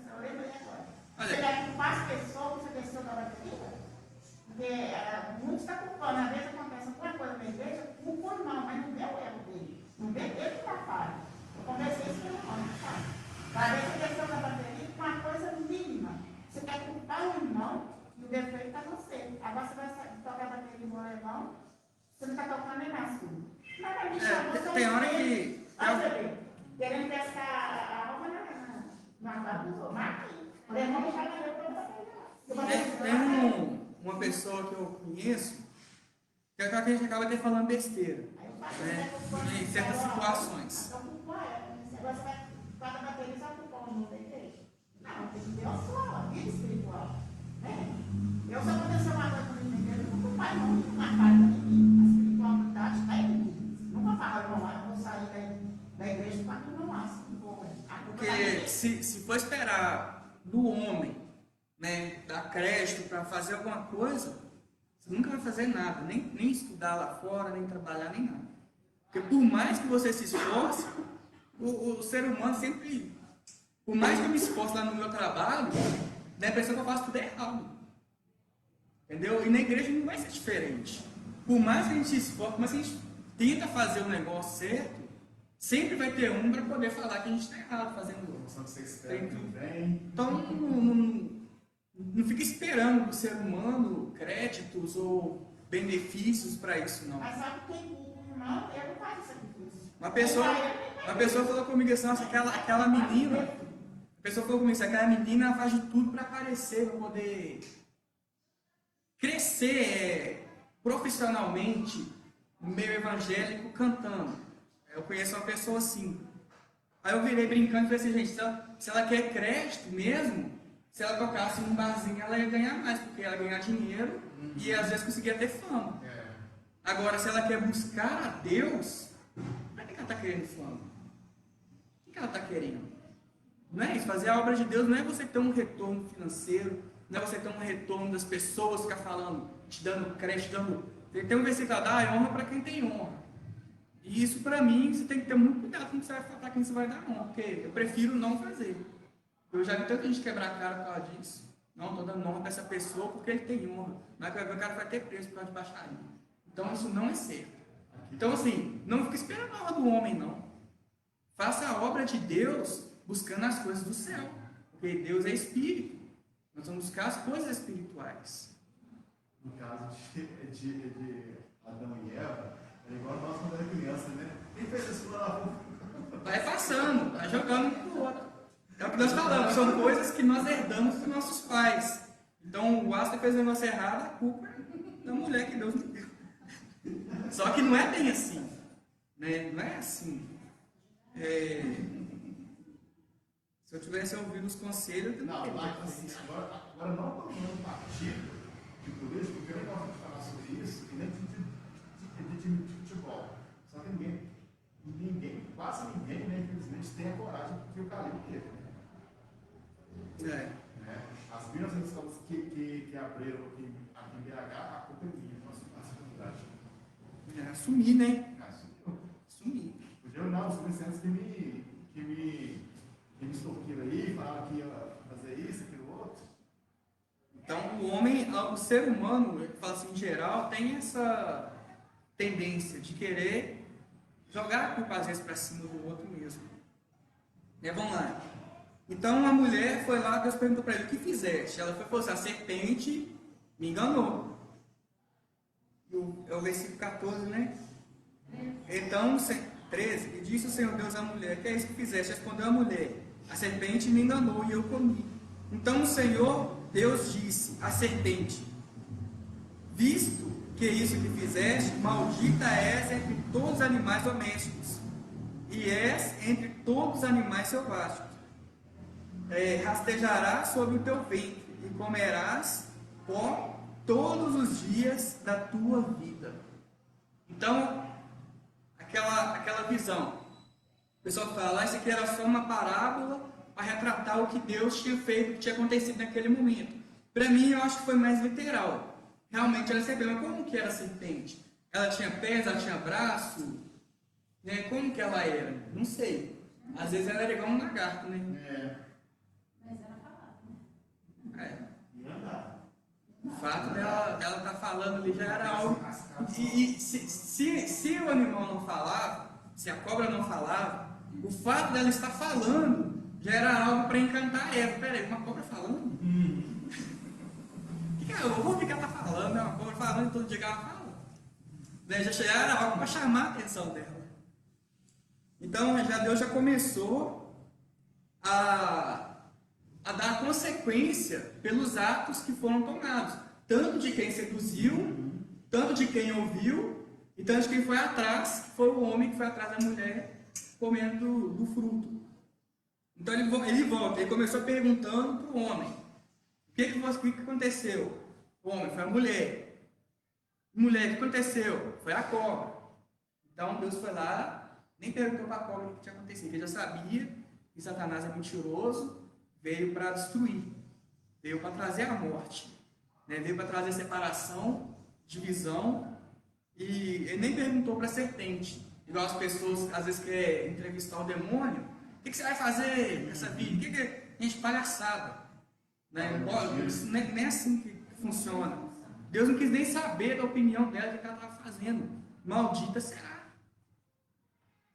Eu lembrei agora. Você quer culpar as pessoas que você desceu da bateria? Porque muitos estão culpando, às vezes acontece alguma coisa na igreja, culpa o irmão, mas não vê o erro dele. Não vê ele que está falho. Eu conversei isso com o irmão, sabe? Às vezes você desceu da bateria com uma coisa mínima. Você quer culpar o irmão e o defeito está você. Agora você vai tocar a bateria no irmão, você não está tocando nem mais tudo. Mas vai me chamar, Tem hora que. olha você ver, querendo pescar a alma na barra dos outros. Mas aqui, o irmão me chama eu para bateria. Tem uma pessoa que eu conheço que a gente acaba até falando besteira, né? Em certas situações. Então, culpa ela. Agora você vai tocar a bateria e só culpar o irmão da igreja. Não, tem que ter a sua vida espiritual. Eu, se acontecer uma coisa comigo na igreja, eu não vou culpar irmão, não na cara de mim. A espiritualidade está em mim. Nunca falo, irmão, eu vou sair da igreja para que não acha. Porque se for esperar do homem, né, dar crédito para fazer alguma coisa, você nunca vai fazer nada, nem estudar lá fora, nem trabalhar, nem nada. Porque por mais que você se esforce, o ser humano sempre, por mais que eu me esforce lá no meu trabalho, dá a impressão que eu faço tudo errado. Entendeu? E na igreja não vai ser diferente. Por mais que a gente se esforce, por mais que a gente tenta fazer o negócio certo, sempre vai ter um para poder falar que a gente está errado fazendo Só que você espera que vem. Então, não fica esperando do ser humano créditos ou benefícios para isso, não. Mas sabe quem culpa o irmão? Eu não faço sacrifício. Uma pessoa falou comigo assim, nossa, aquela menina, a pessoa falou comigo assim, aquela menina ela faz de tudo para aparecer, para poder crescer profissionalmente no meio evangélico cantando. Eu conheço uma pessoa assim. Aí eu virei brincando e falei assim, gente, se ela quer crédito mesmo, se ela tocasse num barzinho, ela ia ganhar mais, porque ela ia ganhar dinheiro e às vezes conseguia ter fama. Agora, se ela quer buscar a Deus, para que ela está querendo fama? O que ela está querendo? Não é isso. Fazer a obra de Deus não é você ter um retorno financeiro, não é você ter um retorno das pessoas ficar falando, te dando crédito, Tem um versículo lá, é honra para quem tem honra. E isso, para mim, você tem que ter muito cuidado com para quem você vai dar honra, porque eu prefiro não fazer. Eu já vi tanta gente quebrar a cara por causa disso. Não, estou dando honra para essa pessoa porque ele tem honra. Mas o cara vai ter preço por causa de baixaria. Então, isso não é certo. Então, assim, não fica esperando a honra do homem, não. Faça a obra de Deus buscando as coisas do céu. Porque Deus é espírito. Nós vamos buscar as coisas espirituais. No caso de Adão e Eva, é igual nós quando era criança, né? Quem fez isso lá? Vai passando, vai jogando um pro outro. É o que nós falamos, são coisas que nós herdamos dos nossos pais. Então, o Asta fez um negócio errado, a culpa é da mulher que Deus me deu. Só que não é bem assim. Né? Não é assim. Se eu tivesse ouvido os conselhos, eu Não, teria mas feito assim, isso. agora não tomando partido, de política, porque eu nem gosto de falar sobre isso, e nem de time de futebol. Só que quase ninguém, né, infelizmente, tem a coragem que o Calil teve. Né? As 1.900 escolas que abriram aqui em BH, a culpa é minha, nossa faculdade. Assumir, né? Assumir. Podia não, os licenciados que me extorquiram aí, falaram que ia fazer isso, aquilo outro. Então, o homem, o ser humano, eu falo assim, em geral, tem essa tendência de querer jogar a culpa às vezes para cima do outro mesmo. Vamos lá. Então, a mulher foi lá, Deus perguntou para ele, o que fizeste? Ela falou assim, a serpente me enganou. É o versículo 14, né? Então, 13, e disse o Senhor Deus à mulher, que é isso que fizeste? Respondeu a mulher, a serpente me enganou e eu comi. Então o Senhor Deus disse à serpente, visto que isso que fizeste, maldita és entre todos os animais domésticos, e és entre todos os animais selváticos. Rastejarás sobre o teu ventre, e comerás pó todos os dias da tua vida. Então, aquela visão, o pessoal fala, isso aqui era só uma parábola para retratar o que Deus tinha feito, o que tinha acontecido naquele momento. Para mim, eu acho que foi mais literal. Realmente, ela sabia, mas como que era a serpente? Ela tinha pés, ela tinha braço? Né? Como que ela era? Não sei. Às vezes ela era igual um lagarto, né? Mas ela falava, né? O fato dela estar falando ali já era algo. E se o animal não falava, se a cobra não falava, o fato dela estar falando já era algo para encantar Eva. Peraí, uma cobra falando? Eu vou ver que ela está falando, né? Uma cobra falando todo dia que ela fala. Já era algo para chamar a atenção dela. Então, Deus já começou a dar consequência pelos atos que foram tomados, tanto de quem seduziu, tanto de quem ouviu, e tanto de quem foi atrás, que foi o homem que foi atrás da mulher comendo do fruto. Então ele volta, ele começou perguntando para o homem, o que aconteceu? O homem foi a mulher. Mulher, o que aconteceu? Foi a cobra. Então Deus foi lá, nem perguntou para a cobra o que tinha acontecido, ele já sabia que Satanás é mentiroso, veio para destruir, veio para trazer a morte, né? Veio para trazer separação, divisão, e ele nem perguntou para a serpente, igual as pessoas às vezes querem entrevistar o demônio, o que você vai fazer nessa vida? Gente, palhaçada, né? Nem é assim que funciona. Deus não quis nem saber da opinião dela, do que ela estava fazendo. Maldita será.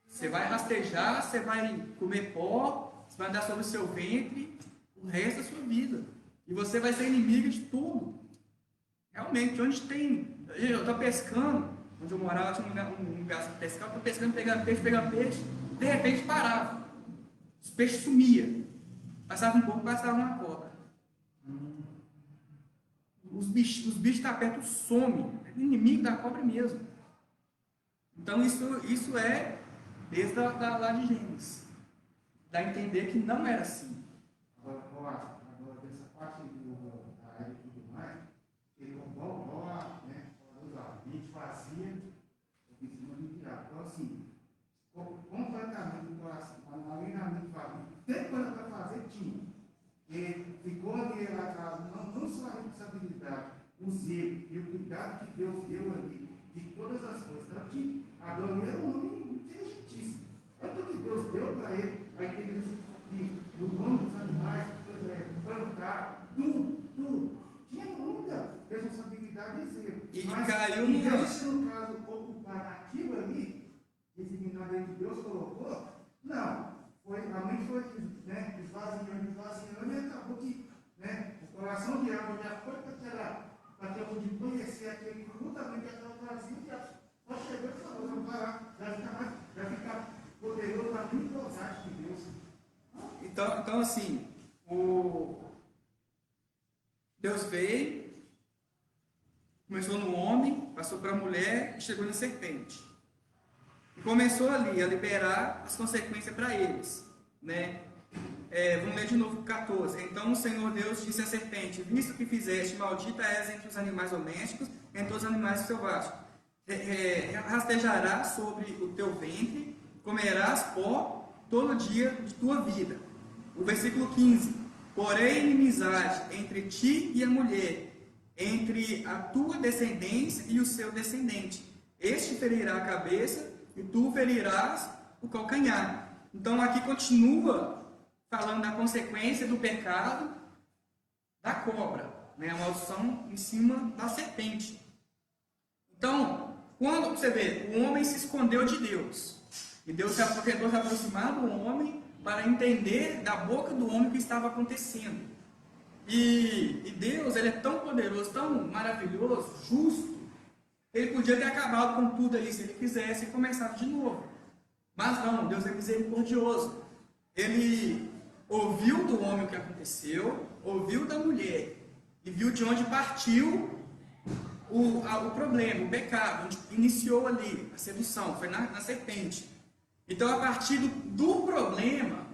Você vai rastejar, você vai comer pó, você vai andar sobre o seu ventre o resto da sua vida. E você vai ser inimigo de tudo. Realmente, onde tem... Eu estou pescando, onde eu morava, tinha um lugar para pescar, eu estou pescando, pegando peixe, de repente parava. Os peixes sumiam. Passava um pouco, passava uma cobra. Os bichos que estão perto somem. É inimigo da cobra mesmo. Então, isso é desde lá de Gênesis. Dá a entender que não era assim. Agora dessa parte da área e tudo mais, ele igual a gente fazia em cima do diabo. Então, assim, completamente do coração, alinhamento fazia. Tem coisa para fazer, tinha. E ficou ali atrás, não só a responsabilidade, o zelo e o cuidado que Deus deu ali, de todas as coisas. Tanto que Adão era um homem inteligentíssimo. Tanto que Deus deu para ele a inteligência do nome dos animais, plantar, tudo. Tinha muita responsabilidade e zelo. Mas caiu no caso ocupativo ali, designado aí que Deus colocou, não. A mente foi esvaziando e acabou que o coração de Eva já foi para ter o de conhecer aquele fruto, também já estava vazio, já só chegou e falou, vamos parar, já fica poderoso para muito gozar de Deus. Então assim, Deus veio, começou no homem, passou para a mulher e chegou na serpente. E começou ali a liberar as consequências para eles, né? vamos ler de novo o 14. Então o Senhor Deus disse à serpente: visto que fizeste, maldita és entre os animais domésticos, entre os animais selváticos. Rastejarás sobre o teu ventre, comerás pó todo dia de tua vida. O versículo 15: porém inimizade entre ti e a mulher, entre a tua descendência e o seu descendente. Este ferirá a cabeça e tu ferirás o calcanhar. Então aqui continua falando da consequência do pecado da cobra, né? A maldição em cima da serpente. Então, quando você vê, o homem se escondeu de Deus, e Deus tentou se aproximar do homem para entender da boca do homem o que estava acontecendo. E Deus, ele é tão poderoso, tão maravilhoso, justo, ele podia ter acabado com tudo ali se ele quisesse e começado de novo. Mas não, Deus é misericordioso. Ele ouviu do homem o que aconteceu, ouviu da mulher e viu de onde partiu o problema, o pecado, onde iniciou ali a sedução, foi na serpente. Então, a partir do problema,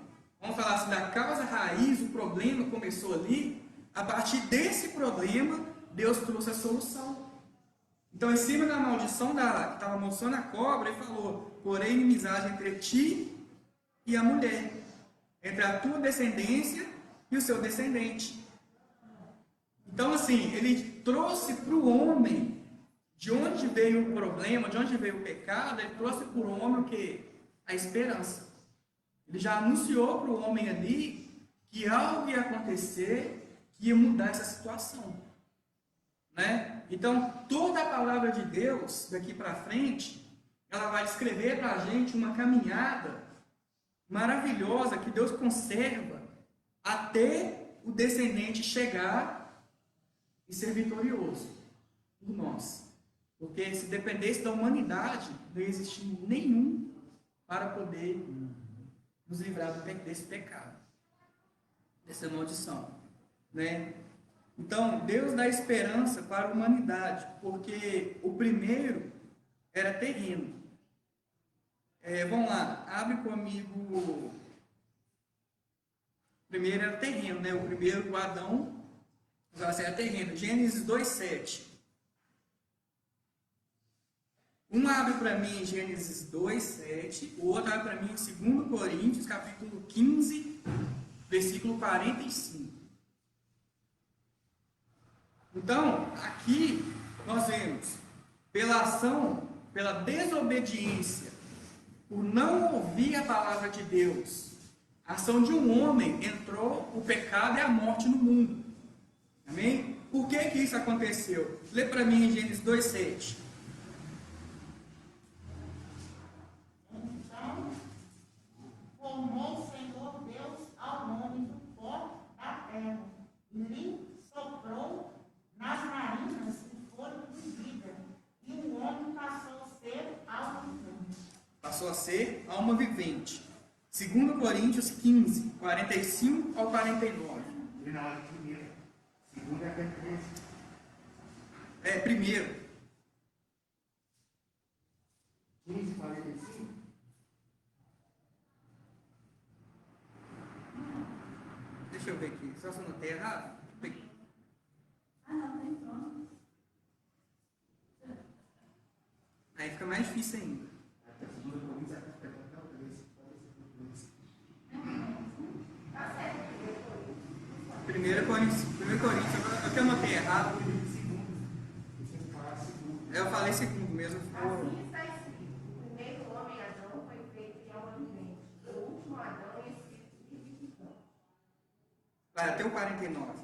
vamos falar assim, da causa raiz, o problema começou ali, a partir desse problema, Deus trouxe a solução. Então, em cima da maldição que estava amaldiçoando a cobra, ele falou: porém, inimizade entre ti e a mulher, entre a tua descendência e o seu descendente. Então, assim, ele trouxe para o homem, de onde veio o problema, de onde veio o pecado, ele trouxe para o homem o quê? A esperança. Ele já anunciou para o homem ali que algo ia acontecer, que ia mudar essa situação. Né? Então, toda a palavra de Deus, daqui para frente, ela vai descrever para a gente uma caminhada maravilhosa que Deus conserva até o descendente chegar e ser vitorioso por nós. Porque se dependesse da humanidade, não ia existir nenhum para poder nos livrar desse pecado, dessa maldição. Né? Então, Deus dá esperança para a humanidade, porque o primeiro era terreno. Vamos lá, abre comigo. O primeiro era terreno, né? O primeiro, o Adão, era terreno. Gênesis 2:7. Um abre para mim em Gênesis 2:7, o outro abre para mim em 2 Coríntios, capítulo 15, versículo 45. Então, aqui nós vemos, pela ação, pela desobediência, por não ouvir a palavra de Deus, a ação de um homem, entrou o pecado e a morte no mundo. Amém? Por que isso aconteceu? Lê para mim em Gênesis 2:7. Então, formou o Senhor Deus ao homem do pó da terra, e lhe soprou nas narinas o fôlego de vida, e o homem passou a ser alma vivente. Passou a ser alma vivente. 2 Coríntios 15, 45 ao 49. E na hora de primeira. Segunda é até 13. Primeiro. 15, 45. Deixa eu ver aqui. Só se eu notei errado. Não, tem trono. Aí fica mais difícil ainda. Até segunda Coríntios até o 13. Tá certo. 1 Coríntios, eu que anotei errado. Você fala segundo. Eu falei segundo mesmo. Assim está escrito: o primeiro homem, Adão, foi feito de alma vivente. O último Adão é espírito vivificante. Vai até o 49.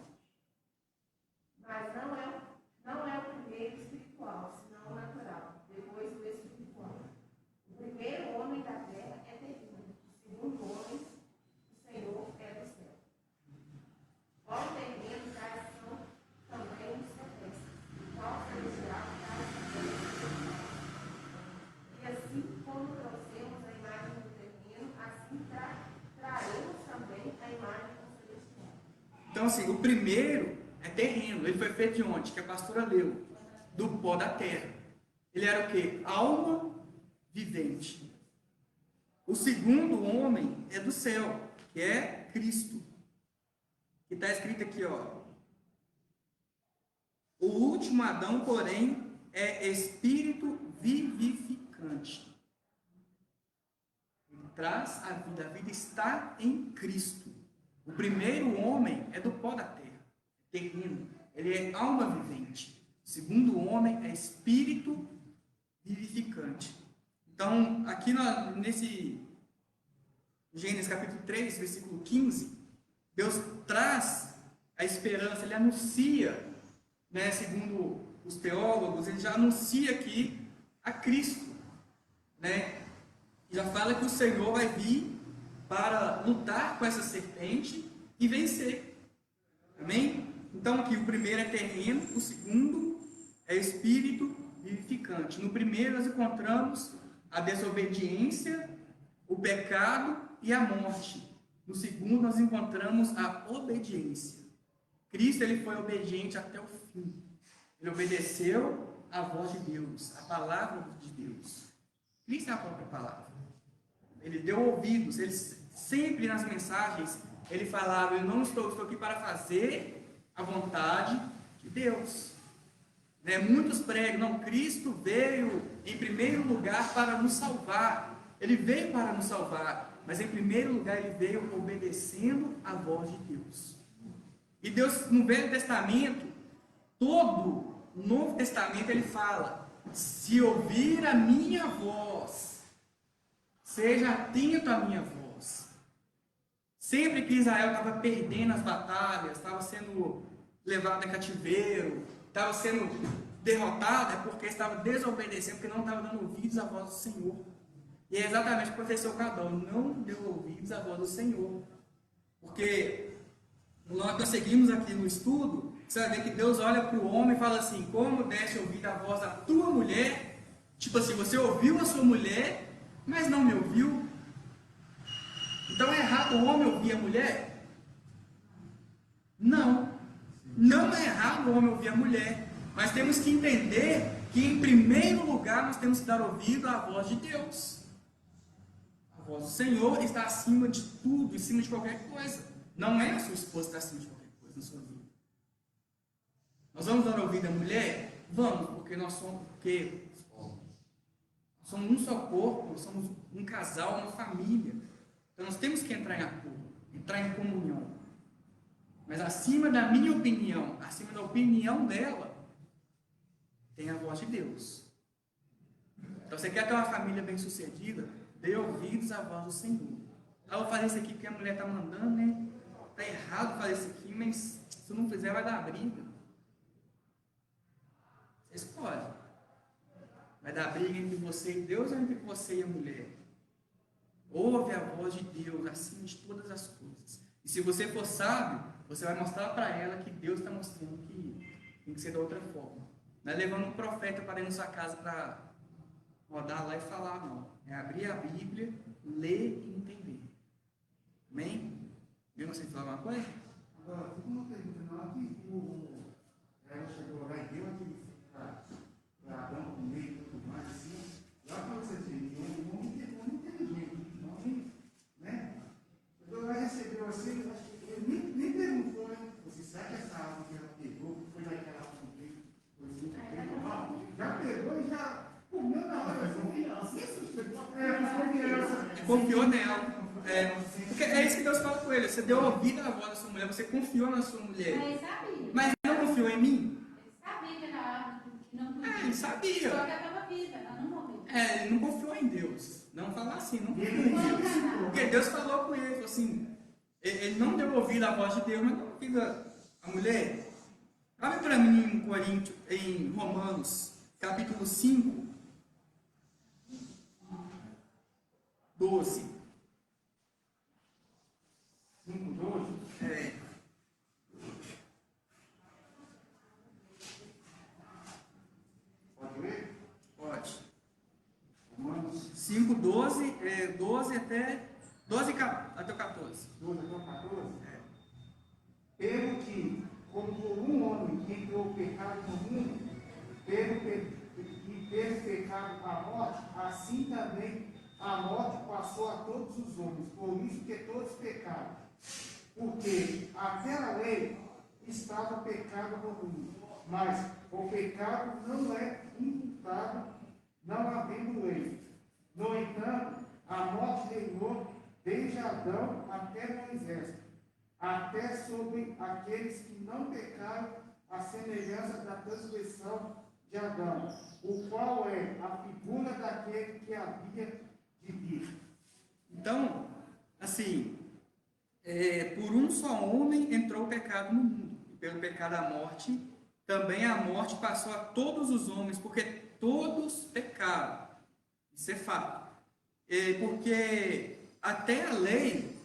Mas não é o primeiro espiritual, senão o natural, depois o espiritual. O primeiro homem da terra é terreno. O segundo homem, o Senhor, é do céu. Qual terreno tais são também os celestes, qual celestial tais também. E assim como trouxemos a imagem do terreno, assim traremos também a imagem do celestial. Então, assim, o primeiro é terreno. Ele foi feito de onde? Que a pastora leu. Do pó da terra. Ele era o quê? Alma vivente. O segundo homem é do céu, que é Cristo. Que está escrito aqui, ó. O último Adão, porém, é espírito vivificante. Ele traz a vida está em Cristo. O primeiro homem é do pó da terra, terreno. Ele é alma vivente. O segundo homem é espírito vivificante. Então, aqui nesse Gênesis capítulo 3, versículo 15, Deus traz a esperança, ele anuncia, né, segundo os teólogos, ele já anuncia aqui a Cristo, né? Já fala que o Senhor vai vir para lutar com essa serpente e vencer. Amém? Então aqui o primeiro é terreno, o segundo é espírito vivificante. No primeiro nós encontramos a desobediência, o pecado e a morte. No segundo nós encontramos a obediência. Cristo ele foi obediente até o fim. Ele obedeceu à voz de Deus, à palavra de Deus. Cristo é a própria palavra. Ele deu ouvidos, ele sempre nas mensagens, ele falava, eu não estou aqui para fazer a vontade de Deus. Né? Muitos pregam, não, Cristo veio em primeiro lugar para nos salvar. Ele veio para nos salvar, mas em primeiro lugar ele veio obedecendo à voz de Deus. E Deus, no Velho Testamento, todo o Novo Testamento, ele fala, se ouvir a minha voz, seja atento à minha voz. Sempre que Israel estava perdendo as batalhas, estava sendo levado a cativeiro, estava sendo derrotado, é porque estava desobedecendo, porque não estava dando ouvidos à voz do Senhor. E é exatamente o que aconteceu com Adão, não deu ouvidos à voz do Senhor. Porque nós seguimos aqui no estudo, você vai ver que Deus olha para o homem e fala assim, como deste ouvir a voz da tua mulher, tipo assim, você ouviu a sua mulher, mas não me ouviu. Então é errado o homem ouvir a mulher? Não. Não é errado o homem ouvir a mulher. Mas temos que entender que em primeiro lugar nós temos que dar ouvido à voz de Deus. A voz do Senhor está acima de tudo, acima de qualquer coisa. Não é a sua esposa que está acima de qualquer coisa na sua vida. Nós vamos dar ouvido à mulher? Vamos, porque nós somos um só corpo, somos um casal, uma família. Então nós temos que entrar em acordo, entrar em comunhão. Mas acima da minha opinião, acima da opinião dela, tem a voz de Deus. Então você quer ter uma família bem sucedida? Dê ouvidos à voz do Senhor. Eu vou fazer isso aqui porque a mulher está mandando, né? Está errado fazer isso aqui, mas se não fizer vai dar briga. Você escolhe. Vai dar briga entre você e Deus ou entre você e a mulher? Ouve a voz de Deus acima de todas as coisas. E se você for sábio, você vai mostrar para ela que Deus está mostrando que tem que ser de outra forma. Não é levando um profeta para ir na sua casa para rodar lá e falar, não. É abrir a Bíblia, ler e entender. Amém? Viu você falar uma coisa? Agora, como eu pergunto, não, que ela chegou lá e deu aquele para Adão comer e tudo mais, assim. Lá para você dizer, um homem inteligente, um homem, né? Então ela recebeu assim, acho que ele nem perguntou, né? Você sabe que essa árvore que ela pegou, foi naquela árvore, já pegou e já comeu na hora. Confiou nela. Porque é isso que Deus fala com ele. Você deu ouvido à voz da sua mulher, você confiou na sua mulher. Mas ele sabia. Mas não confiou em mim? Ele sabia que era árvore que não podia. Ele sabia. Só que ela estava viva, ela não morreu. Ele não confiou em Deus. Não falar assim, não confiou em Deus. Porque Deus falou com ele, falou assim, ele não deu ouvido à voz de Deus, mas deu ouvido à mulher. Abre para mim em Romanos, capítulo 5, 12. 5:12. Pode ler? Pode. Romanos 5, 12, 12 até o 14. 12 até o 14. Pelo que, como por um homem que entrou o pecado no mundo, pelo pecado a morte, assim também a morte passou a todos os homens, por isso que todos pecaram. Porque aquela lei estava pecado no mundo, mas o pecado não é imputado, não havendo lei. No entanto, a morte reinou desde Adão até Moisés, até sobre aqueles que não pecaram, a semelhança da transgressão de Adão, o qual é a figura daquele que havia de vir. Então, assim, por um só homem entrou o pecado no mundo, e pelo pecado a morte, também a morte passou a todos os homens, porque todos pecaram. Isso é fato. Porque até a lei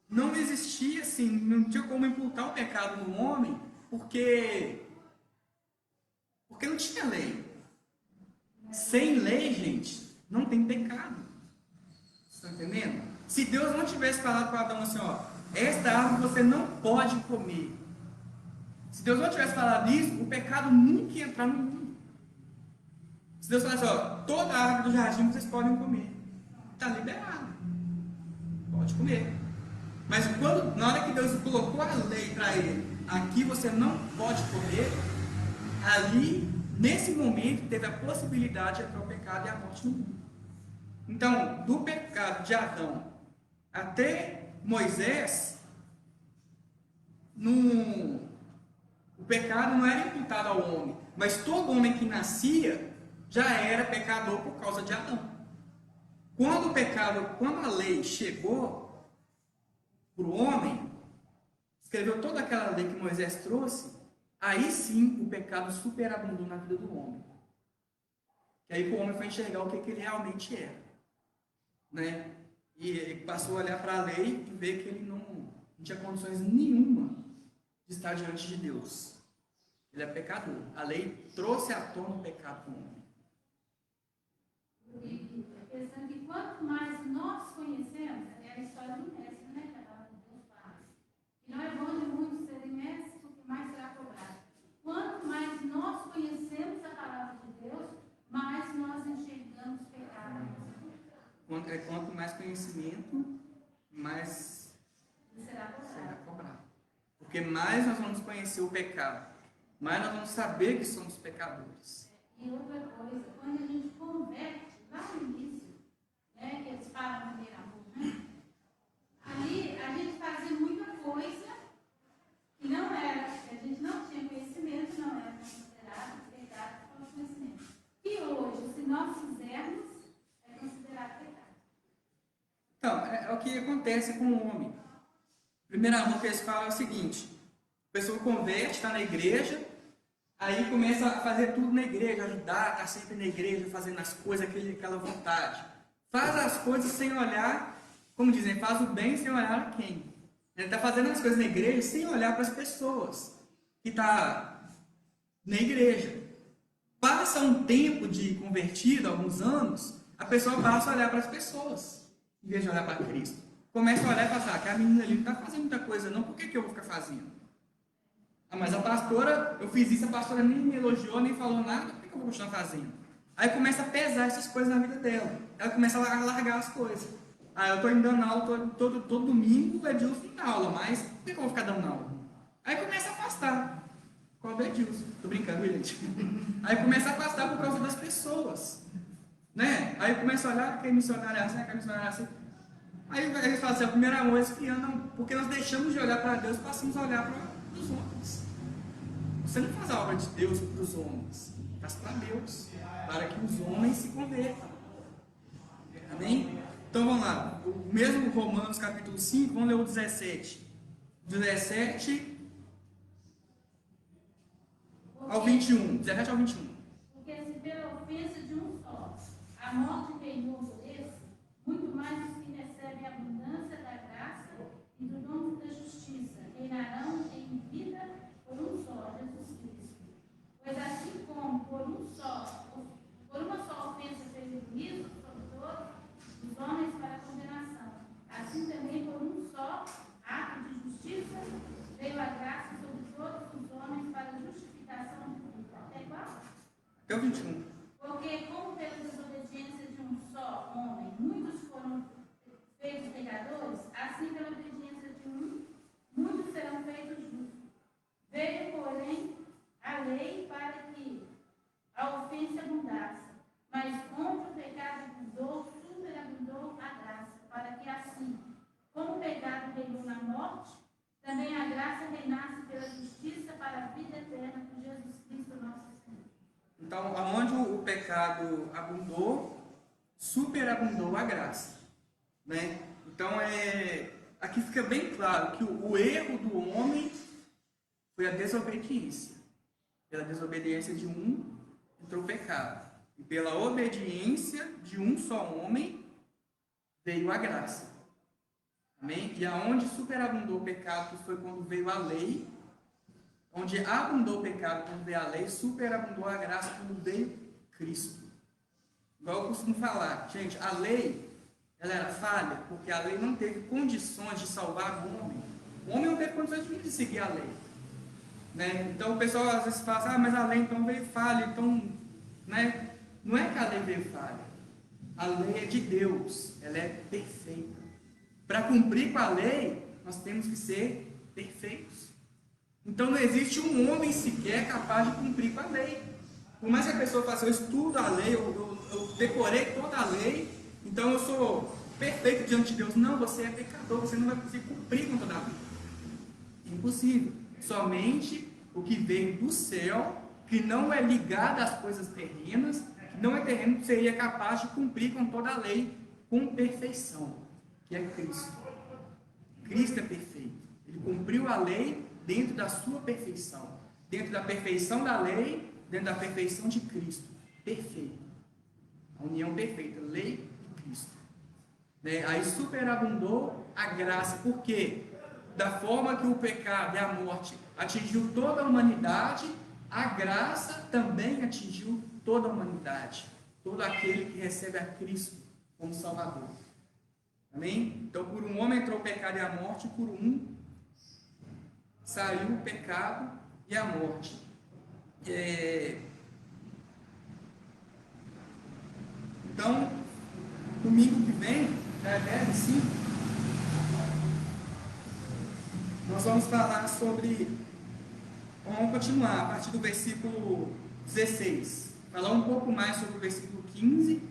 não existia assim, não tinha como imputar o pecado no homem, porque não tinha lei. Sem lei, gente, não tem pecado. Vocês estão entendendo? Se Deus não tivesse falado para Adão assim, ó, esta árvore você não pode comer. Se Deus não tivesse falado isso, o pecado nunca ia entrar no mundo. Se Deus falasse, ó, toda a árvore do jardim vocês podem comer. Está liberado. Pode comer. Mas na hora que Deus colocou a lei para ele, aqui você não pode comer, ali, nesse momento, teve a possibilidade de entrar o pecado e a morte no mundo. Então, do pecado de Adão até Moisés, o pecado não era imputado ao homem, mas todo homem que nascia já era pecador por causa de Adão. Quando a lei chegou para o homem, escreveu toda aquela lei que Moisés trouxe, aí sim o pecado superabundou na vida do homem. E aí o homem foi enxergar o que ele realmente era. Né? E ele passou a olhar para a lei e ver que ele não tinha condições nenhuma de estar diante de Deus. Ele é pecador. A lei trouxe à tona o pecado do homem. Pensando que quanto mais nós conhecemos, é a história do mestre, né? Que a palavra de Deus fala. E não é bom de muitos serem mestres, porque mais será cobrado. Quanto mais nós conhecemos a palavra de Deus, mais nós enxergamos pecado. Quanto mais conhecimento, mais Será será cobrado. Porque mais nós vamos conhecer o pecado, mais nós vamos saber que somos pecadores. E outra coisa, quando a gente converte, lá no início, né, que eles falam primeiro amor, né? Ali a gente fazia muita coisa que não era, a gente não tinha conhecimento, não era considerado pecado por conhecimento. E hoje, se nós fizermos, é considerado pecado. Então, é o que acontece com o homem. O primeiro amor que eles falam é o seguinte: a pessoa converte, está na igreja, aí começa a fazer tudo na igreja, ajudar, está sempre na igreja, fazendo as coisas, aquela vontade. Faz as coisas sem olhar, como dizem, faz o bem sem olhar a quem. Ele está fazendo as coisas na igreja sem olhar para as pessoas que estão na igreja. Passa um tempo de convertido, alguns anos, a pessoa passa a olhar para as pessoas, em vez de olhar para Cristo. Começa a olhar e pensar que a menina ali não está fazendo muita coisa, não, por que eu vou ficar fazendo? Ah, mas a pastora, eu fiz isso, a pastora nem me elogiou, nem falou nada, por que eu vou continuar fazendo? Aí começa a pesar essas coisas na vida dela. Ela começa a largar as coisas. Ah, eu estou indo dando aula todo domingo, o Edilson dá aula, mas por que eu vou ficar dando aula? Aí começa a afastar. Qual é o Edilson? Tô brincando, gente. Aí começa a afastar por causa das pessoas. Né? Aí começa a olhar, que missionário é assim, que missionário é assim. Aí eles falam assim, o primeiro amor é esfriando, porque nós deixamos de olhar para Deus, passamos a olhar para os homens. Você não faz a obra de Deus para os homens, faz para Deus, para que os homens se convertam. Amém? Então vamos lá, o mesmo Romanos capítulo 5, vamos ler o 17. 17 ao 21. 17 ao 21. Porque se pela ofensa de um só a morte reinou por esse, muito mais os que recebem a abundância da graça e do dom da justiça reinarão em vida por um só, Jesus Cristo. Pois assim como por uma só ofensa fez o juízo sobre todos os homens para a condenação, assim também por um só ato de justiça veio a graça sobre todos os homens para a justificação de tudo. É igual? Até o 21. Porque, como pela desobediência de um só homem, muitos foram feitos pecadores, também a graça reinasse pela justiça para a vida eterna por Jesus Cristo nosso Senhor. Então, aonde o pecado abundou, superabundou a graça, né? Então, aqui fica bem claro que o erro do homem foi a desobediência. Pela desobediência de um, entrou o pecado. E pela obediência de um só homem, veio a graça. Amém? E aonde superabundou o pecado, que foi quando veio a lei, onde abundou o pecado quando veio a lei, superabundou a graça quando veio Cristo. Igual eu costumo falar, gente, a lei, ela era falha, porque a lei não teve condições de salvar o homem. O homem não teve condições de seguir a lei. Né? Então o pessoal às vezes fala, mas a lei então veio falha, então, né? Não é que a lei veio falha. A lei é de Deus, ela é perfeita. Para cumprir com a lei, nós temos que ser perfeitos. Então não existe um homem sequer capaz de cumprir com a lei. Por mais que a pessoa faça, eu estudo a lei, eu decorei toda a lei, então eu sou perfeito diante de Deus. Não, você é pecador, você não vai conseguir cumprir com toda a lei. Impossível. Somente o que veio do céu, que não é ligado às coisas terrenas, que não é terreno, seria capaz de cumprir com toda a lei com perfeição, que é Cristo. Cristo é perfeito. Ele cumpriu a lei dentro da sua perfeição. Dentro da perfeição da lei, dentro da perfeição de Cristo. Perfeito. A união perfeita, lei e Cristo. Né? Aí superabundou a graça. Por quê? Da forma que o pecado e a morte atingiu toda a humanidade, a graça também atingiu toda a humanidade. Todo aquele que recebe a Cristo como Salvador. Amém? Então, por um homem entrou o pecado e a morte, por um saiu o pecado e a morte. Então, domingo que vem, sim, nós vamos falar sobre, vamos continuar a partir do versículo 16, falar um pouco mais sobre o versículo 15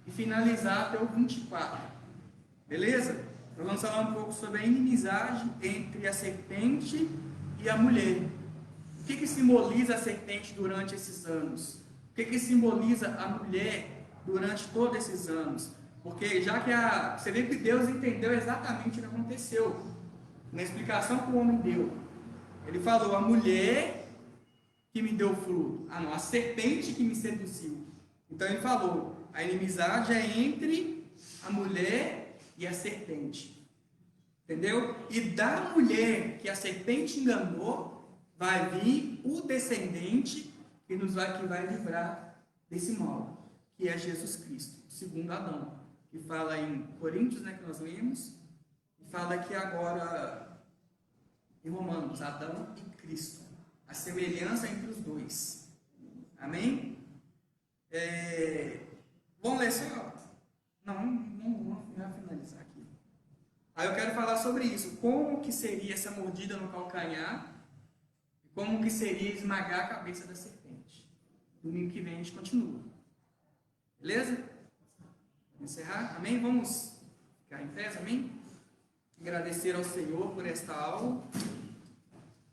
e finalizar até o 24, beleza? Nós vamos falar um pouco sobre a inimizade entre a serpente e a mulher. O que simboliza a serpente durante esses anos? O que simboliza a mulher durante todos esses anos? Porque já que você vê que Deus entendeu exatamente o que aconteceu. Na explicação que o homem deu, ele falou, a mulher que me deu fruto, a serpente que me seduziu. Então ele falou, a inimizade é entre a mulher e a serpente. Entendeu? E da mulher que a serpente enganou, vai vir o descendente que vai livrar desse mal, que é Jesus Cristo, segundo Adão. Que fala em Coríntios, né, que nós lemos, e fala aqui agora em Romanos, Adão e Cristo, a semelhança entre os dois. Amém? Vamos ler só? Não vai finalizar aqui. Aí eu quero falar sobre isso, como que seria essa mordida no calcanhar, e como que seria esmagar a cabeça da serpente. Domingo que vem a gente continua. Beleza? Vamos encerrar? Amém? Vamos ficar em pé, amém? Agradecer ao Senhor por esta aula.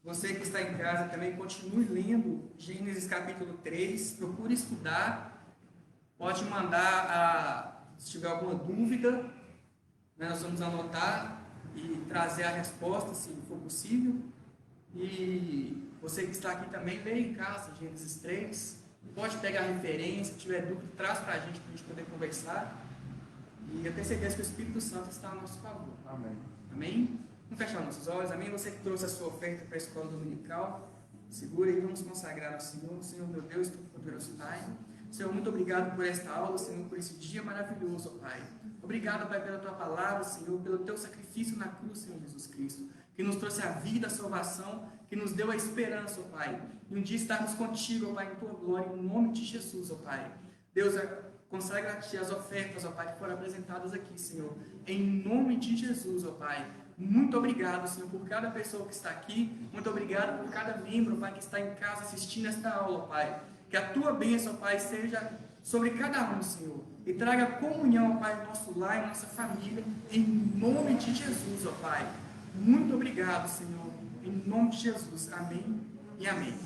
Você que está em casa também, continue lendo Gênesis capítulo 3, procure estudar, pode mandar, se tiver alguma dúvida, né, nós vamos anotar e trazer a resposta, se for possível. E você que está aqui também, leia em casa Gênesis 3, pode pegar referência, se tiver dúvida, traz para a gente poder conversar. E eu tenho certeza que o Espírito Santo está a nosso favor. Amém. Amém? Vamos fechar nossos olhos. Amém? Você que trouxe a sua oferta para a escola dominical, segura e vamos consagrar ao Senhor. Senhor, meu Deus, Todo-Poderoso Pai. Senhor, muito obrigado por esta aula, Senhor, por esse dia maravilhoso, Pai. Obrigado, Pai, pela Tua palavra, Senhor, pelo Teu sacrifício na cruz, Senhor Jesus Cristo, que nos trouxe a vida, a salvação, que nos deu a esperança, ó Pai, de um dia estarmos contigo, ó Pai, em Tua glória, em nome de Jesus, ó Pai. Deus, consagra a Ti as ofertas, ó Pai, que foram apresentadas aqui, Senhor, em nome de Jesus, ó Pai. Muito obrigado, Senhor, por cada pessoa que está aqui, muito obrigado por cada membro, Pai, que está em casa assistindo esta aula, Pai. Que a Tua bênção, Pai, seja sobre cada um, Senhor, e traga comunhão, Pai, no nosso lar, em nossa família, em nome de Jesus, ó Pai. Muito obrigado, Senhor. Em nome de Jesus. Amém e amém.